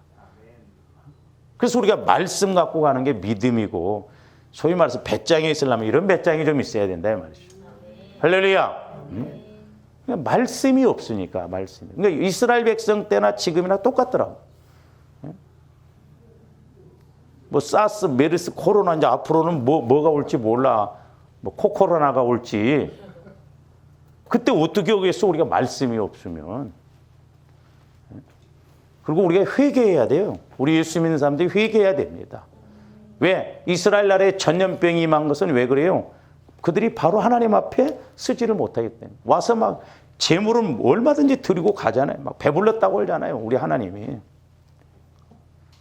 그래서 우리가 말씀 갖고 가는 게 믿음이고 소위 말해서 배짱이 있으려면 이런 배짱이 좀 있어야 된다 이 말이죠. 할렐루야. 말씀이 없으니까 말씀이. 그러니까 이스라엘 백성 때나 지금이나 똑같더라고. 뭐 사스, 메르스, 코로나 이제 앞으로는 뭐가 올지 몰라. 뭐 코로나가 올지. 그때 어떻게 하겠어? 우리가 말씀이 없으면. 그리고 우리가 회개해야 돼요. 우리 예수 믿는 사람들이 회개해야 됩니다. 왜? 이스라엘 나라에 전염병이 임한 것은 왜 그래요? 그들이 바로 하나님 앞에 쓰지를 못하기 때문에. 와서 막 재물은 얼마든지 드리고 가잖아요. 막 배불렀다고 하잖아요. 우리 하나님이.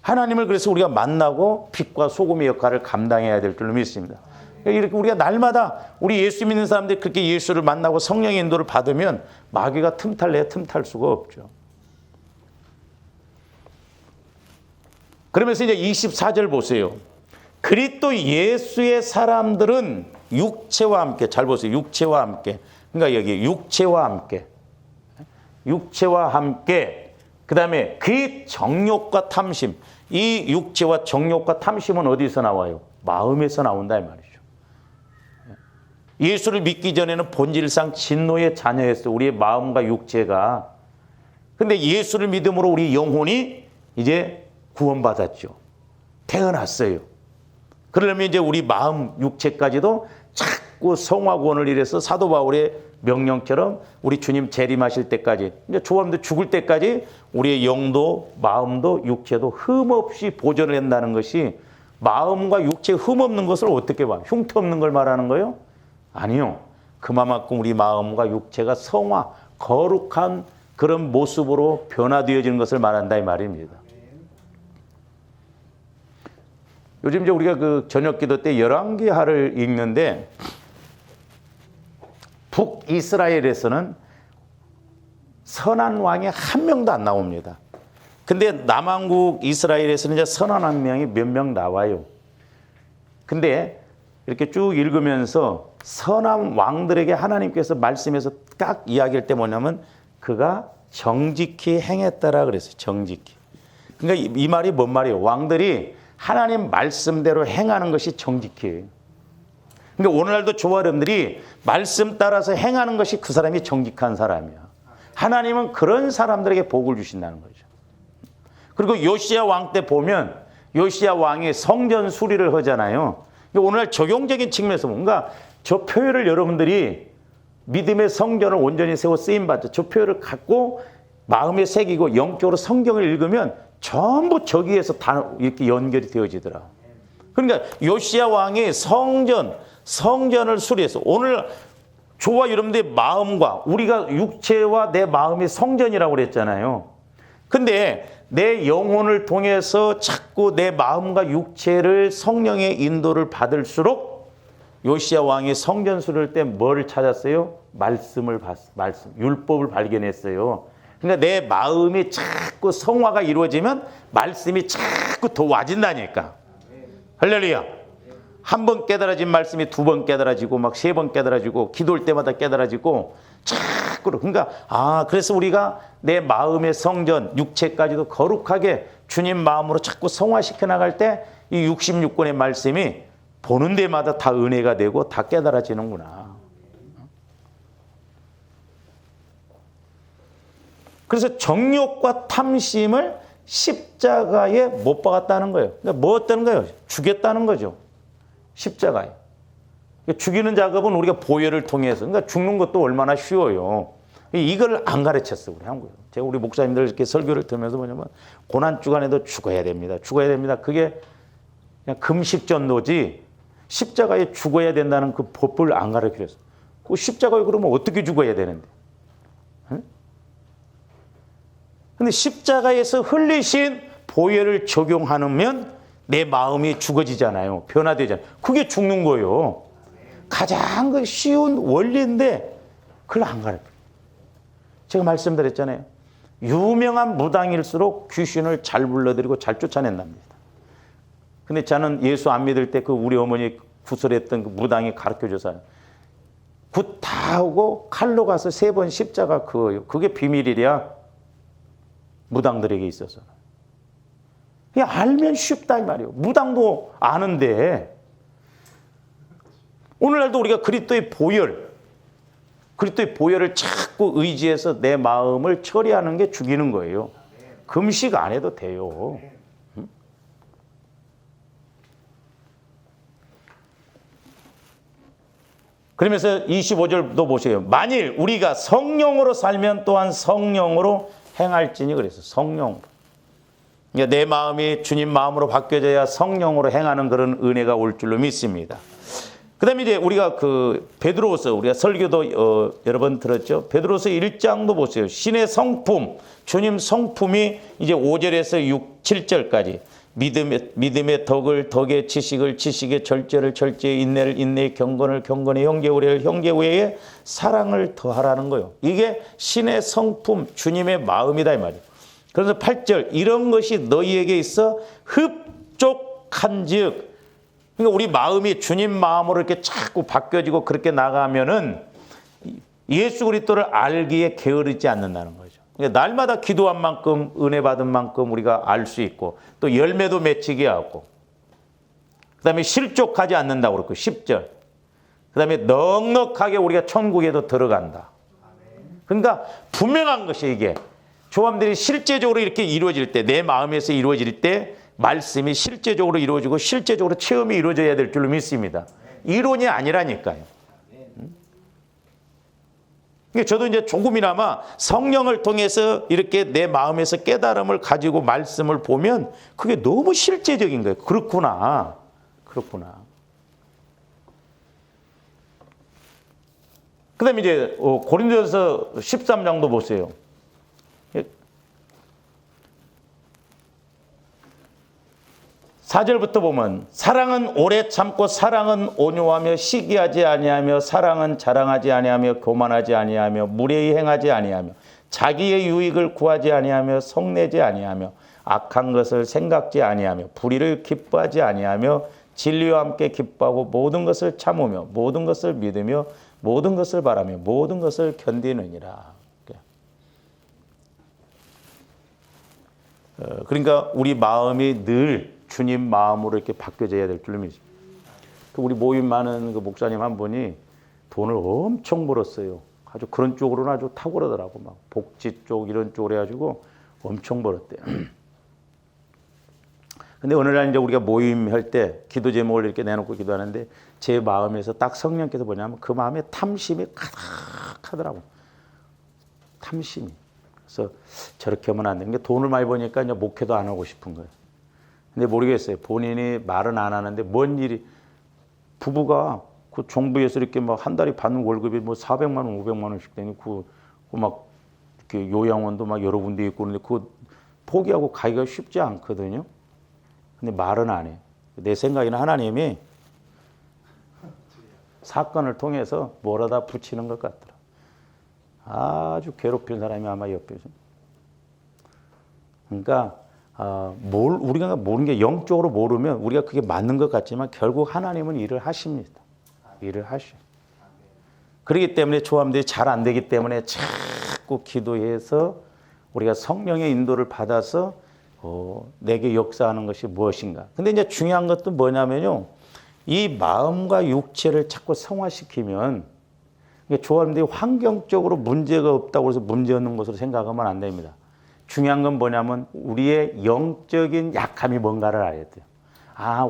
하나님을 그래서 우리가 만나고 빛과 소금의 역할을 감당해야 될 줄로 믿습니다. 이렇게 우리가 날마다 우리 예수 믿는 사람들이 그렇게 예수를 만나고 성령의 인도를 받으면 마귀가 틈탈래야 틈탈 수가 없죠. 그러면서 이제 24절 보세요. 그리스도 예수의 사람들은 육체와 함께, 잘 보세요. 육체와 함께. 그러니까 여기 육체와 함께 그 다음에 그 정욕과 탐심. 이 육체와 정욕과 탐심은 어디서 나와요? 마음에서 나온다 이 말이죠. 예수를 믿기 전에는 본질상 진노의 자녀였어요. 우리의 마음과 육체가. 근데 예수를 믿음으로 우리 영혼이 이제 구원받았죠. 태어났어요. 그러려면 이제 우리 마음, 육체까지도 자꾸 성화구원을 이래서 사도 바울의 명령처럼 우리 주님 재림하실 때까지, 이제 조함도 죽을 때까지 우리의 영도, 마음도, 육체도 흠없이 보존을 한다는 것이 마음과 육체에 흠없는 것을 어떻게 봐요? 흉터 없는 걸 말하는 거예요? 아니요. 그만큼 우리 마음과 육체가 성화, 거룩한 그런 모습으로 변화되어지는 것을 말한다 이 말입니다. 요즘 이제 우리가 그 저녁 기도 때 열왕기하를 읽는데 북이스라엘에서는 선한 왕이 한 명도 안 나옵니다. 근데 남한국 이스라엘에서는 이제 선한 한 명이 몇 명 나와요. 근데 이렇게 쭉 읽으면서 선한 왕들에게 하나님께서 말씀에서 딱 이야기할 때 뭐냐면 그가 정직히 행했다라 그랬어요. 정직히. 그러니까 이 말이 뭔 말이에요? 왕들이 하나님 말씀대로 행하는 것이 정직해요. 그러니까 오늘날도 저와 여러분들이 말씀 따라서 행하는 것이 그 사람이 정직한 사람이야. 하나님은 그런 사람들에게 복을 주신다는 거죠. 그리고 요시야 왕 때 보면 요시야 왕이 성전 수리를 하잖아요. 오늘날 적용적인 측면에서 뭔가 저 표현을 여러분들이 믿음의 성전을 온전히 세워 쓰임받죠. 저 표현을 갖고 마음에 새기고 영적으로 성경을 읽으면 전부 저기에서 다 이렇게 연결이 되어지더라. 그러니까 요시야 왕이 성전을 수리해서 오늘 저와 여러분들의 마음과 우리가 육체와 내 마음이 성전이라고 그랬잖아요. 근데 내 영혼을 통해서 자꾸 내 마음과 육체를 성령의 인도를 받을수록 요시야 왕이 성전 수리할 때 뭘 찾았어요? 말씀, 율법을 발견했어요. 그러니까 내 마음이 자꾸 성화가 이루어지면 말씀이 자꾸 더 와진다니까. 할렐루야. 한 번 깨달아진 말씀이 두 번 깨달아지고 막 세 번 깨달아지고 기도할 때마다 깨달아지고 자꾸 그러니까 그래서 우리가 내 마음의 성전 육체까지도 거룩하게 주님 마음으로 자꾸 성화시켜 나갈 때 이 66권의 말씀이 보는 데마다 다 은혜가 되고 다 깨달아지는구나. 그래서 정욕과 탐심을 십자가에 못 박았다는 거예요. 그러니까 뭐 했다는 거예요? 죽였다는 거죠. 십자가에. 죽이는 작업은 우리가 보혈을 통해서, 그러니까 죽는 것도 얼마나 쉬워요. 이걸 안 가르쳤어, 우리 한국에. 제가 우리 목사님들 이렇게 설교를 들으면서 뭐냐면, 고난 주간에도 죽어야 됩니다. 죽어야 됩니다. 그게 그냥 금식전도지, 십자가에 죽어야 된다는 그 법을 안 가르쳤어. 그 십자가에 그러면 어떻게 죽어야 되는데? 응? 근데 십자가에서 흘리신 보혈을 적용하면 내 마음이 죽어지잖아요. 변화되잖아요. 그게 죽는 거예요. 가장 쉬운 원리인데 그걸 안 가르쳐요. 제가 말씀드렸잖아요. 유명한 무당일수록 귀신을 잘 불러들이고 잘 쫓아낸답니다. 근데 저는 예수 안 믿을 때 그 우리 어머니 구설했던 그 무당이 가르쳐줘서 굿 다 하고 칼로 가서 3번 십자가 그어요. 그게 비밀이랴. 무당들에게 있어서. 그냥 알면 쉽다 이 말이에요. 무당도 아는데 오늘날도 우리가 그리스도의 보혈을 자꾸 의지해서 내 마음을 처리하는 게 죽이는 거예요. 금식 안 해도 돼요. 그러면서 25절도 보세요. 만일 우리가 성령으로 살면 또한 성령으로 행할지니 그래서 성령. 그러니까 내 마음이 주님 마음으로 바뀌어져야 성령으로 행하는 그런 은혜가 올 줄로 믿습니다. 그다음에 이제 우리가 그 베드로서 우리가 설교도 여러 번 들었죠. 베드로서 1장도 보세요. 신의 성품, 주님 성품이 이제 5절에서 6, 7절까지 믿음의 덕을 덕의 지식을 지식의 절제를 절제의 인내를 인내의 경건을 경건의 형제 우애를 형제 우애의 사랑을 더하라는 거예요. 이게 신의 성품, 주님의 마음이다 이 말이에요. 그래서 8절 이런 것이 너희에게 있어 흡족한즉, 그러니까 우리 마음이 주님 마음으로 이렇게 자꾸 바뀌어지고 그렇게 나가면은 예수 그리스도를 알기에 게으르지 않는다는 거죠. 그러니까 날마다 기도한 만큼 은혜 받은 만큼 우리가 알 수 있고 또 열매도 맺히게 하고 그다음에 실족하지 않는다고 그랬고 10절 그다음에 넉넉하게 우리가 천국에도 들어간다. 그러니까 분명한 것이 이게 조함들이 실제적으로 이렇게 이루어질 때 내 마음에서 이루어질 때 말씀이 실제적으로 이루어지고 실제적으로 체험이 이루어져야 될 줄로 믿습니다. 이론이 아니라니까요. 저도 이제 조금이나마 성령을 통해서 이렇게 내 마음에서 깨달음을 가지고 말씀을 보면 그게 너무 실제적인 거예요. 그렇구나. 그 다음에 이제 고린도전서 13장도 보세요. 4절부터 보면 사랑은 오래 참고 사랑은 온유하며 시기하지 아니하며 사랑은 자랑하지 아니하며 교만하지 아니하며 무례히 행하지 아니하며 자기의 유익을 구하지 아니하며 성내지 아니하며 악한 것을 생각지 아니하며 불의를 기뻐하지 아니하며 진리와 함께 기뻐하고 모든 것을 참으며 모든 것을 믿으며 모든 것을 바라며 모든 것을 견디느니라. 그러니까 우리 마음이 늘 주님 마음으로 이렇게 바뀌어져야 될 줄 믿습니다. 우리 모임 많은 그 목사님 한 분이 돈을 엄청 벌었어요. 아주 그런 쪽으로는 아주 탁월하더라고. 막 복지 쪽 이런 쪽으로 해가지고 엄청 벌었대요. 근데 어느 날 이제 우리가 모임할 때 기도 제목을 이렇게 내놓고 기도하는데 제 마음에서 딱 성령께서 뭐냐면 그 마음에 탐심이 가득하더라고. 탐심이. 그래서 저렇게 하면 안 되는 게 돈을 많이 버니까 이제 목회도 안 하고 싶은 거예요. 근데 모르겠어요. 본인이 말은 안 하는데 뭔 일이 부부가 그 정부에서 이렇게 막 한 달에 받는 월급이 뭐 400만 원, 500만 원씩 되니 그 막 이렇게 요양원도 막 여러 군데 있고 그런데 그 포기하고 가기가 쉽지 않거든요. 근데 말은 안 해. 내 생각에는 하나님이 사건을 통해서 뭐라다 붙이는 것 같더라. 아주 괴롭힌 사람이 아마 옆에 있어. 그러니까 우리가 모르는 게 영적으로 모르면 우리가 그게 맞는 것 같지만 결국 하나님은 일을 하십니다. 일을 하셔. 그렇기 때문에 조합들이 잘 안 되기 때문에 자꾸 기도해서 우리가 성령의 인도를 받아서 내게 역사하는 것이 무엇인가. 근데 이제 중요한 것도 뭐냐면요. 이 마음과 육체를 자꾸 성화시키면 조합들이 환경적으로 문제가 없다고 해서 문제 없는 것으로 생각하면 안 됩니다. 중요한 건 뭐냐면 우리의 영적인 약함이 뭔가를 알아야 돼요.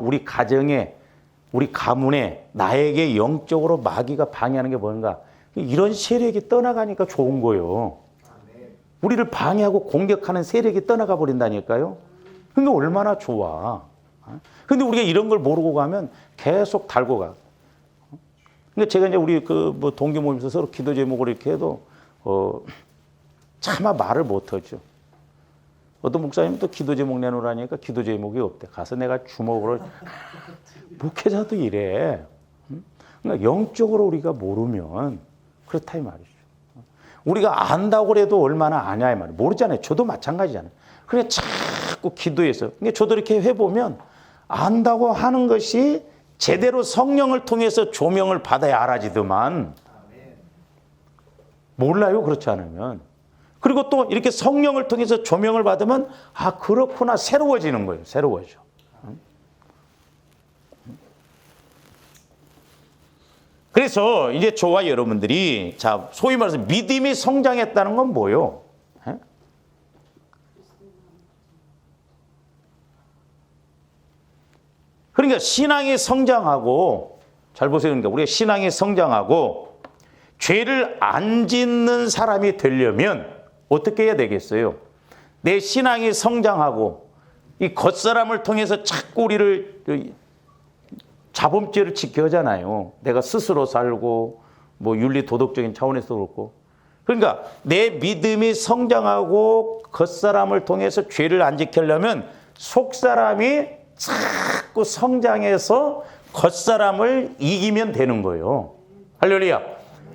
우리 가정에, 우리 가문에 나에게 영적으로 마귀가 방해하는 게 뭔가. 이런 세력이 떠나가니까 좋은 거예요. 우리를 방해하고 공격하는 세력이 떠나가 버린다니까요. 그러니까 얼마나 좋아. 근데 우리가 이런 걸 모르고 가면 계속 달고 가. 그러니까 제가 이제 우리 뭐 동기 모임에서 서로 기도 제목을 이렇게 해도 차마 말을 못 하죠. 어떤 목사님은 또 기도 제목 내놓으라니까 기도 제목이 없대. 가서 내가 주먹으로 목회자도 이래. 그러니까 영적으로 우리가 모르면 그렇다 이 말이죠. 우리가 안다고 해도 얼마나 아냐 이 말이에요. 모르잖아요. 저도 마찬가지잖아요. 그래 자꾸 기도해서. 그러니까 저도 이렇게 해보면 안다고 하는 것이 제대로 성령을 통해서 조명을 받아야 알아지더만. 몰라요. 그렇지 않으면. 그리고 또 이렇게 성령을 통해서 조명을 받으면 그렇구나 새로워지는 거예요. 새로워져. 그래서 이제 저와 여러분들이 소위 말해서 믿음이 성장했다는 건 뭐예요? 그러니까 신앙이 성장하고 잘 보세요. 그러니까 우리가 신앙이 성장하고 죄를 안 짓는 사람이 되려면 어떻게 해야 되겠어요? 내 신앙이 성장하고 이 겉사람을 통해서 자꾸 우리를 자범죄를 지켜야 하잖아요. 내가 스스로 살고 뭐 윤리 도덕적인 차원에서 그렇고. 그러니까 내 믿음이 성장하고 겉사람을 통해서 죄를 안 지키려면 속사람이 자꾸 성장해서 겉사람을 이기면 되는 거예요. 할렐루야.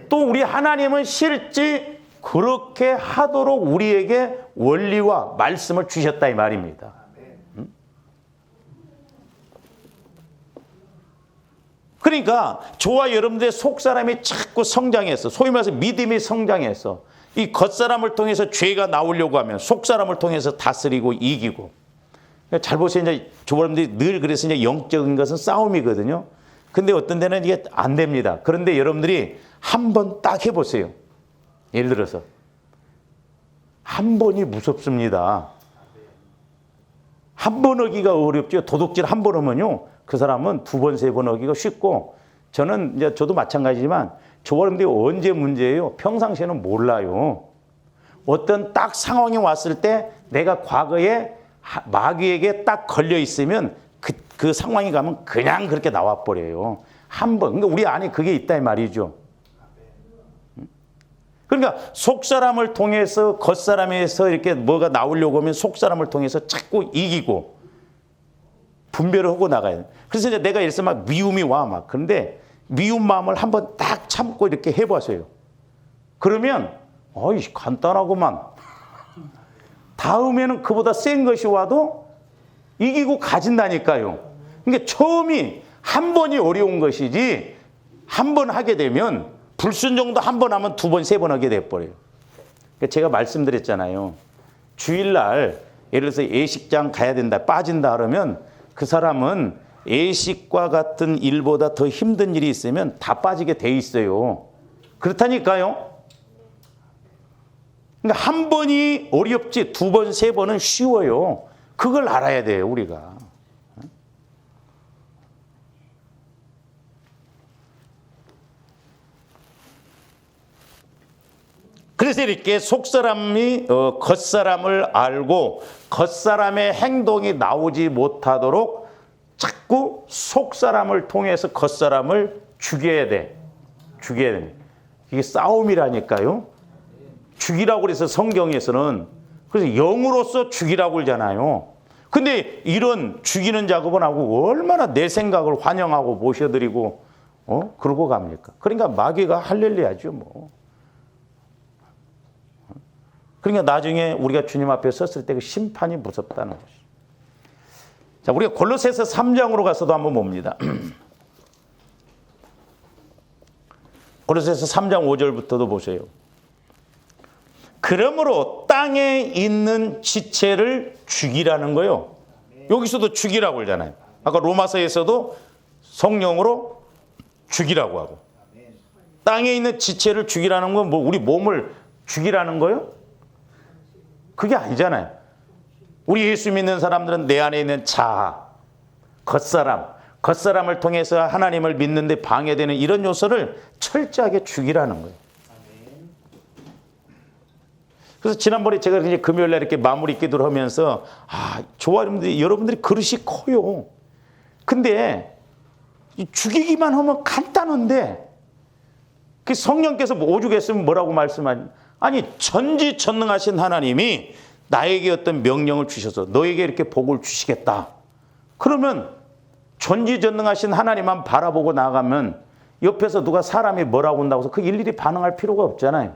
또 우리 하나님은 실제 그렇게 하도록 우리에게 원리와 말씀을 주셨다 이 말입니다. 그러니까 저와 여러분들의 속사람이 자꾸 성장해서 소위 말해서 믿음이 성장해서 이 겉사람을 통해서 죄가 나오려고 하면 속사람을 통해서 다스리고 이기고. 잘 보세요. 이제 여러분들이 늘 그래서 이제 영적인 것은 싸움이거든요. 근데 어떤 데는 이게 안 됩니다. 그런데 여러분들이 한번 딱 해보세요. 예를 들어서 한 번이 무섭습니다. 한 번 하기가 어렵죠. 도둑질 한 번 하면요. 그 사람은 두 번, 세 번 하기가 쉽고 저는 이제 저도 마찬가지지만 저 사람들이 언제 문제예요? 평상시에는 몰라요. 어떤 딱 상황이 왔을 때 내가 과거에 마귀에게 딱 걸려 있으면 그 상황이 가면 그냥 그렇게 나와 버려요. 한 번. 그러니까 우리 안에 그게 있다 이 말이죠. 그러니까 속사람을 통해서 겉사람에서 이렇게 뭐가 나오려고 하면 속사람을 통해서 자꾸 이기고 분별을 하고 나가야 돼. 그래서 이제 내가 예를 들어서 막 미움이 와 막. 그런데 미움 마음을 한번 딱 참고 이렇게 해보세요. 그러면 간단하구만. 다음에는 그보다 센 것이 와도 이기고 가진다니까요. 그러니까 처음이 한 번이 어려운 것이지 한 번 하게 되면 불순종도 한 번 하면 두 번, 세 번 하게 돼버려요. 그러니까 제가 말씀드렸잖아요. 주일날 예를 들어서 예식장 가야 된다, 빠진다 그러면 그 사람은 예식과 같은 일보다 더 힘든 일이 있으면 다 빠지게 돼 있어요. 그렇다니까요. 그러니까 한 번이 어렵지 두 번, 세 번은 쉬워요. 그걸 알아야 돼요, 우리가. 그래서 이렇게 속사람이 겉사람을 알고 겉사람의 행동이 나오지 못하도록 자꾸 속사람을 통해서 겉사람을 죽여야 돼. 죽여야 돼. 이게 싸움이라니까요. 죽이라고 그래서 성경에서는 그래서 영으로서 죽이라고 그러잖아요. 근데 이런 죽이는 작업은 하고 얼마나 내 생각을 환영하고 모셔드리고 그러고 갑니까? 그러니까 마귀가 할렐루야죠, 뭐. 그러니까 나중에 우리가 주님 앞에 섰을 때 그 심판이 무섭다는 것이죠. 자, 우리가 골로새서 3장으로 가서도 한번 봅니다. 골로새서 3장 5절부터도 보세요. 그러므로 땅에 있는 지체를 죽이라는 거요. 여기서도 죽이라고 그러잖아요. 아까 로마서에서도 성령으로 죽이라고 하고. 땅에 있는 지체를 죽이라는 건 뭐 우리 몸을 죽이라는 거요? 그게 아니잖아요. 우리 예수 믿는 사람들은 내 안에 있는 자아, 겉사람을 통해서 하나님을 믿는데 방해되는 이런 요소를 철저하게 죽이라는 거예요. 그래서 지난번에 제가 이제 금요일날 이렇게 마무리 기도를 하면서 여러분들이 그릇이 커요. 근데 죽이기만 하면 간단한데 그 성령께서 오죽했으면 뭐라고 말씀하니? 아니 전지전능하신 하나님이 나에게 어떤 명령을 주셔서 너에게 이렇게 복을 주시겠다. 그러면 전지전능하신 하나님만 바라보고 나가면 옆에서 누가 사람이 뭐라고 한다고 해서 그 일일이 반응할 필요가 없잖아요.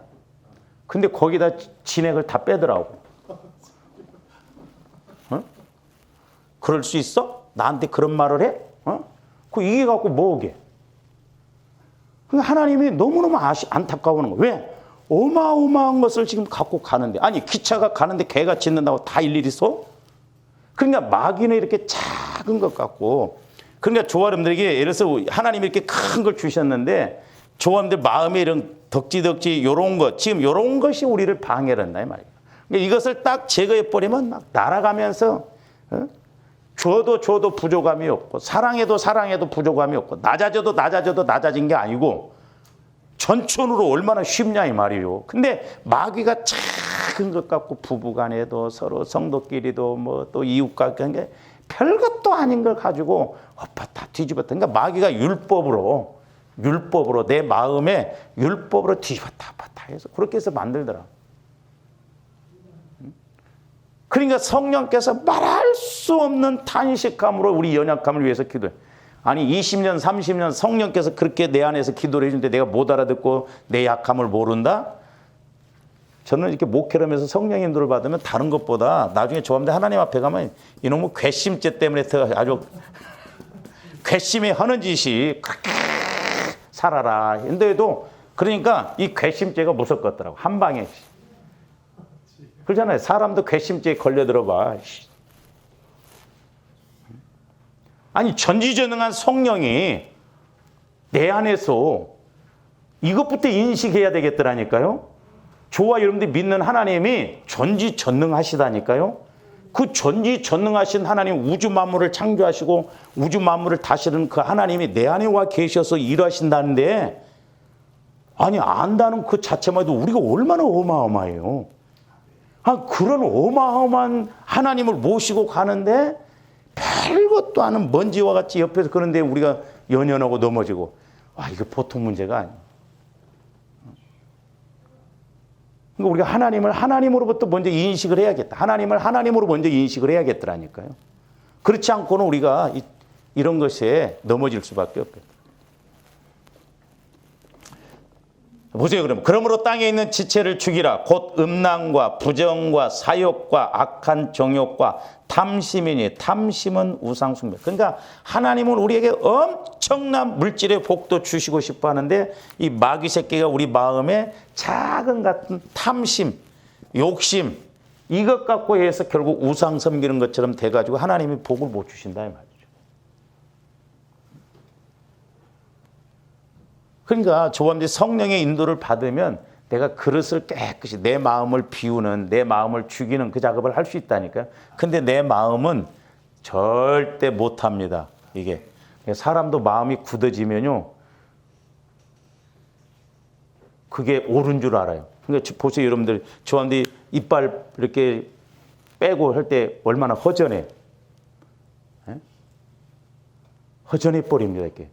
근데 거기다 진액을 다 빼더라고. 그럴 수 있어? 나한테 그런 말을 해? 이게 갖고 뭐게? 하나님이 너무너무 안타까워하는 거예요. 왜? 어마어마한 것을 지금 갖고 가는데, 아니 기차가 가는데 개가 짖는다고 다 일일이 써? 그러니까 마귀는 이렇게 작은 것 같고, 그러니까 조아름들에게 예를 들어서 하나님이 이렇게 큰 걸 주셨는데 조아름들 마음에 이런 덕지덕지 요런 것, 지금 요런 것이 우리를 방해를 한다 이 말이에요. 그러니까 이것을 딱 제거해 버리면 막 날아가면서 줘도 부족함이 없고 사랑해도 부족함이 없고 낮아져도 낮아진 게 아니고 전천후로 얼마나 쉽냐 이 말이에요. 근데 마귀가 작은 것 같고 부부간에도 서로 성도끼리도 뭐 또 이웃과 관계 별것도 아닌 걸 가지고 엎었다 뒤집었다. 그러니까 마귀가 율법으로 내 마음에 율법으로 뒤집었다 엎었다 해서 그렇게 해서 만들더라. 그러니까 성령께서 말할 수 없는 탄식함으로 우리 연약함을 위해서 기도해. 아니 20년 30년 성령께서 그렇게 내 안에서 기도를 해주는데 내가 못 알아듣고 내 약함을 모른다? 저는 이렇게 목회를 하면서 성령 인도를 받으면 다른 것보다 나중에 조합대 하나님 앞에 가면 이놈의 괘씸죄 때문에 아주 괘씸히 하는 짓이 살아라 했는데도 그러니까 이 괘씸죄가 무섭겠더라고. 한 방에. 그러잖아요. 사람도 괘씸죄에 걸려들어봐. 아니 전지전능한 성령이 내 안에서 이것부터 인식해야 되겠더라니까요. 저와 여러분들이 믿는 하나님이 전지전능하시다니까요. 그 전지전능하신 하나님 우주 만물을 창조하시고 우주 만물을 다스리는 그 하나님이 내 안에 와 계셔서 일하신다는데 아니 안다는 그 자체만 해도 우리가 얼마나 어마어마해요. 그런 어마어마한 하나님을 모시고 가는데 별것도 아닌 먼지와 같이 옆에서 그런데 우리가 연연하고 넘어지고 이거 보통 문제가 아니에요. 그러니까 우리가 하나님을 하나님으로부터 먼저 인식을 해야겠다. 하나님을 하나님으로 먼저 인식을 해야겠더라니까요. 그렇지 않고는 우리가 이런 것에 넘어질 수밖에 없겠다. 보세요. 그러므로 땅에 있는 지체를 죽이라. 곧 음란과 부정과 사욕과 악한 정욕과 탐심이니 탐심은 우상숭배. 그러니까 하나님은 우리에게 엄청난 물질의 복도 주시고 싶어 하는데 이 마귀 새끼가 우리 마음에 작은 같은 탐심, 욕심 이것 갖고 해서 결국 우상 섬기는 것처럼 돼가지고 하나님이 복을 못 주신다 이 말이죠. 그러니까 저번에 성령의 인도를 받으면 내가 그릇을 깨끗이 내 마음을 비우는, 내 마음을 죽이는 그 작업을 할 수 있다니까요. 근데 내 마음은 절대 못합니다. 이게 사람도 마음이 굳어지면요, 그게 옳은 줄 알아요. 그러니까 보세요, 여러분들. 저한테 이빨 이렇게 빼고 할 때 얼마나 허전해. 허전해 버립니다, 이렇게.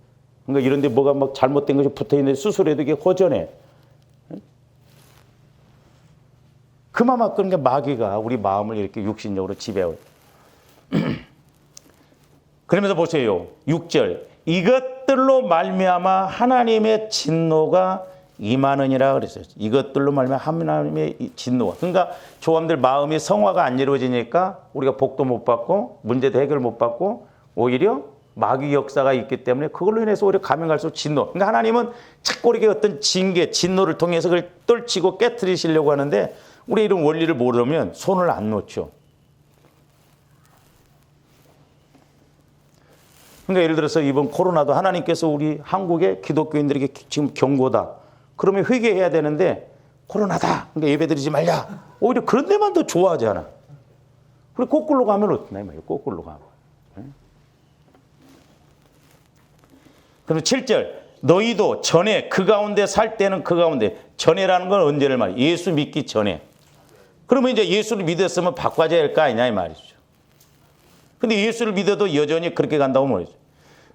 그러니까 이런 데 뭐가 막 잘못된 것이 붙어 있는데 수술해도 이게 허전해. 그만큼 그러니까 마귀가 우리 마음을 이렇게 육신적으로 지배해요. 그러면서 보세요. 6절. 이것들로 말미암아 하나님의 진노가 임하느니라 그랬어요. 이것들로 말미암아 하나님의 진노가. 그러니까 조함들 마음이 성화가 안 이루어지니까 우리가 복도 못 받고 문제도 해결 못 받고 오히려 마귀 역사가 있기 때문에 그걸로 인해서 오히려 가면 갈수록 진노. 그러니까 하나님은 자꾸 이렇게 어떤 징계, 진노를 통해서 그걸 떨치고 깨트리시려고 하는데 우리 이런 원리를 모르면 손을 안 놓죠. 그러니까 예를 들어서 이번 코로나도 하나님께서 우리 한국의 기독교인들에게 지금 경고다. 그러면 회개해야 되는데 코로나다. 그러니까 예배드리지 말자. 오히려 그런 데만 더 좋아하지 않아. 그리고 거꾸로 가면 어떠나 이 말이에요. 거꾸로 가면. 그럼 7절. 너희도 전에 그 가운데 살 때는 그 가운데. 전에라는 건 언제를 말이에요. 예수 믿기 전에. 그러면 이제 예수를 믿었으면 바꿔야 할 거 아니냐 이 말이죠. 근데 예수를 믿어도 여전히 그렇게 간다고 말이죠.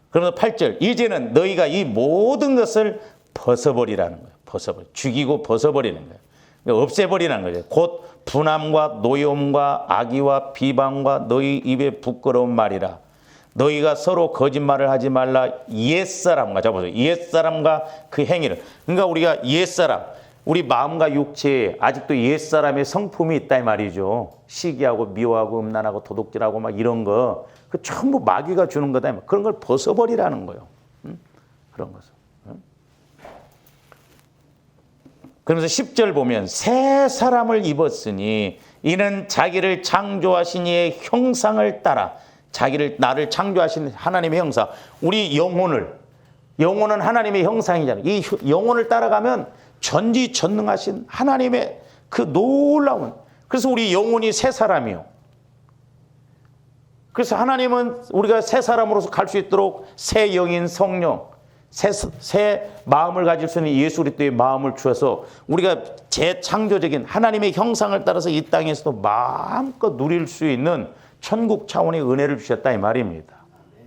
그러면서 8절. 이제는 너희가 이 모든 것을 벗어버리라는 거예요. 벗어버려. 죽이고 벗어버리는 거예요. 그러니까 없애버리는 거죠. 곧 분함과 노여움과 악의와 비방과 너희 입에 부끄러운 말이라. 너희가 서로 거짓말을 하지 말라. 옛사람과, 잡아보세요. 옛사람과 그 행위를. 그러니까 우리가 옛사람, 우리 마음과 육체에 아직도 옛사람의 성품이 있다 이 말이죠. 시기하고 미워하고 음란하고 도둑질하고 막 이런 거, 그 전부 마귀가 주는 거다. 그런 걸 벗어버리라는 거예요. 그런 것을. 그러면서 10절 보면 새 사람을 입었으니 이는 자기를 창조하신 이의 형상을 따라, 자기를 나를 창조하신 하나님의 형상, 우리 영혼은 하나님의 형상이잖아요. 이 영혼을 따라가면 전지전능하신 하나님의 그 놀라운, 그래서 우리 영혼이 새 사람이요. 그래서 하나님은 우리가 새 사람으로서 갈 수 있도록 새 영인 성령, 새 마음을 가질 수 있는 예수 그리스도의 마음을 주어서 우리가 재창조적인 하나님의 형상을 따라서 이 땅에서도 마음껏 누릴 수 있는 천국 차원의 은혜를 주셨다 이 말입니다.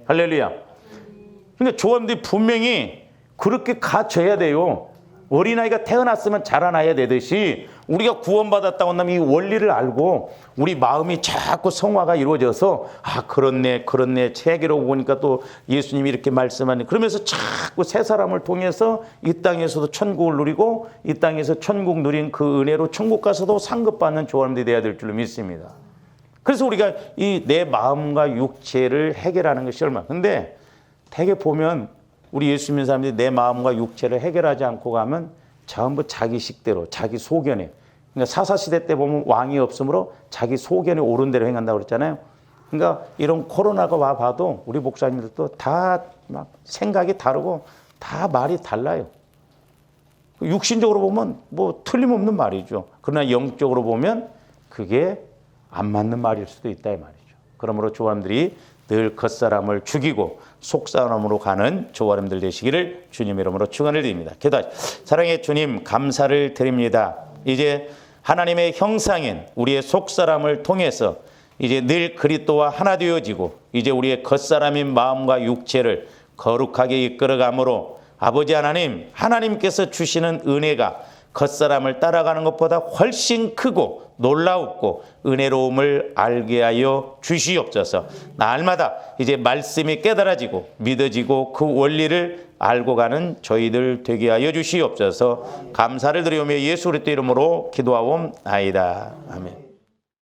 할렐루야. 그러니까 조언들이 분명히 그렇게 갖춰야 돼요. 어린아이가 태어났으면 자라나야 되듯이 우리가 구원받았다고 한다면 이 원리를 알고 우리 마음이 자꾸 성화가 이루어져서 그렇네 책으로 보니까 또 예수님이 이렇게 말씀하니 그러면서 자꾸 새 사람을 통해서 이 땅에서도 천국을 누리고 이 땅에서 천국 누린 그 은혜로 천국 가서도 상급받는 조언들이 돼야 될 줄로 믿습니다. 그래서 우리가 이 내 마음과 육체를 해결하는 것이 얼마나. 근데 되게 보면 우리 예수 믿는 사람들이 내 마음과 육체를 해결하지 않고 가면 전부 자기 식대로, 자기 소견에. 그러니까 사사시대 때 보면 왕이 없으므로 자기 소견에 옳은 대로 행한다고 그랬잖아요. 그러니까 이런 코로나가 와봐도 우리 목사님들도 다 막 생각이 다르고 다 말이 달라요. 육신적으로 보면 뭐 틀림없는 말이죠. 그러나 영적으로 보면 그게 안 맞는 말일 수도 있다 이 말이죠. 그러므로 조함들이 늘 겉사람을 죽이고 속사람으로 가는 조화람들 되시기를 주님 이름으로 축원을 드립니다. 기도하시죠. 사랑의 주님 감사를 드립니다. 이제 하나님의 형상인 우리의 속사람을 통해서 이제 늘 그리스도와 하나 되어지고 이제 우리의 겉사람인 마음과 육체를 거룩하게 이끌어가므로 아버지 하나님, 하나님께서 주시는 은혜가 겉사람을 따라가는 것보다 훨씬 크고 놀라웠고 은혜로움을 알게 하여 주시옵소서. 날마다 이제 말씀이 깨달아지고 믿어지고 그 원리를 알고 가는 저희들 되게 하여 주시옵소서. 감사를 드리오며 예수 그리스도 이름으로 기도하옵나이다. 아멘.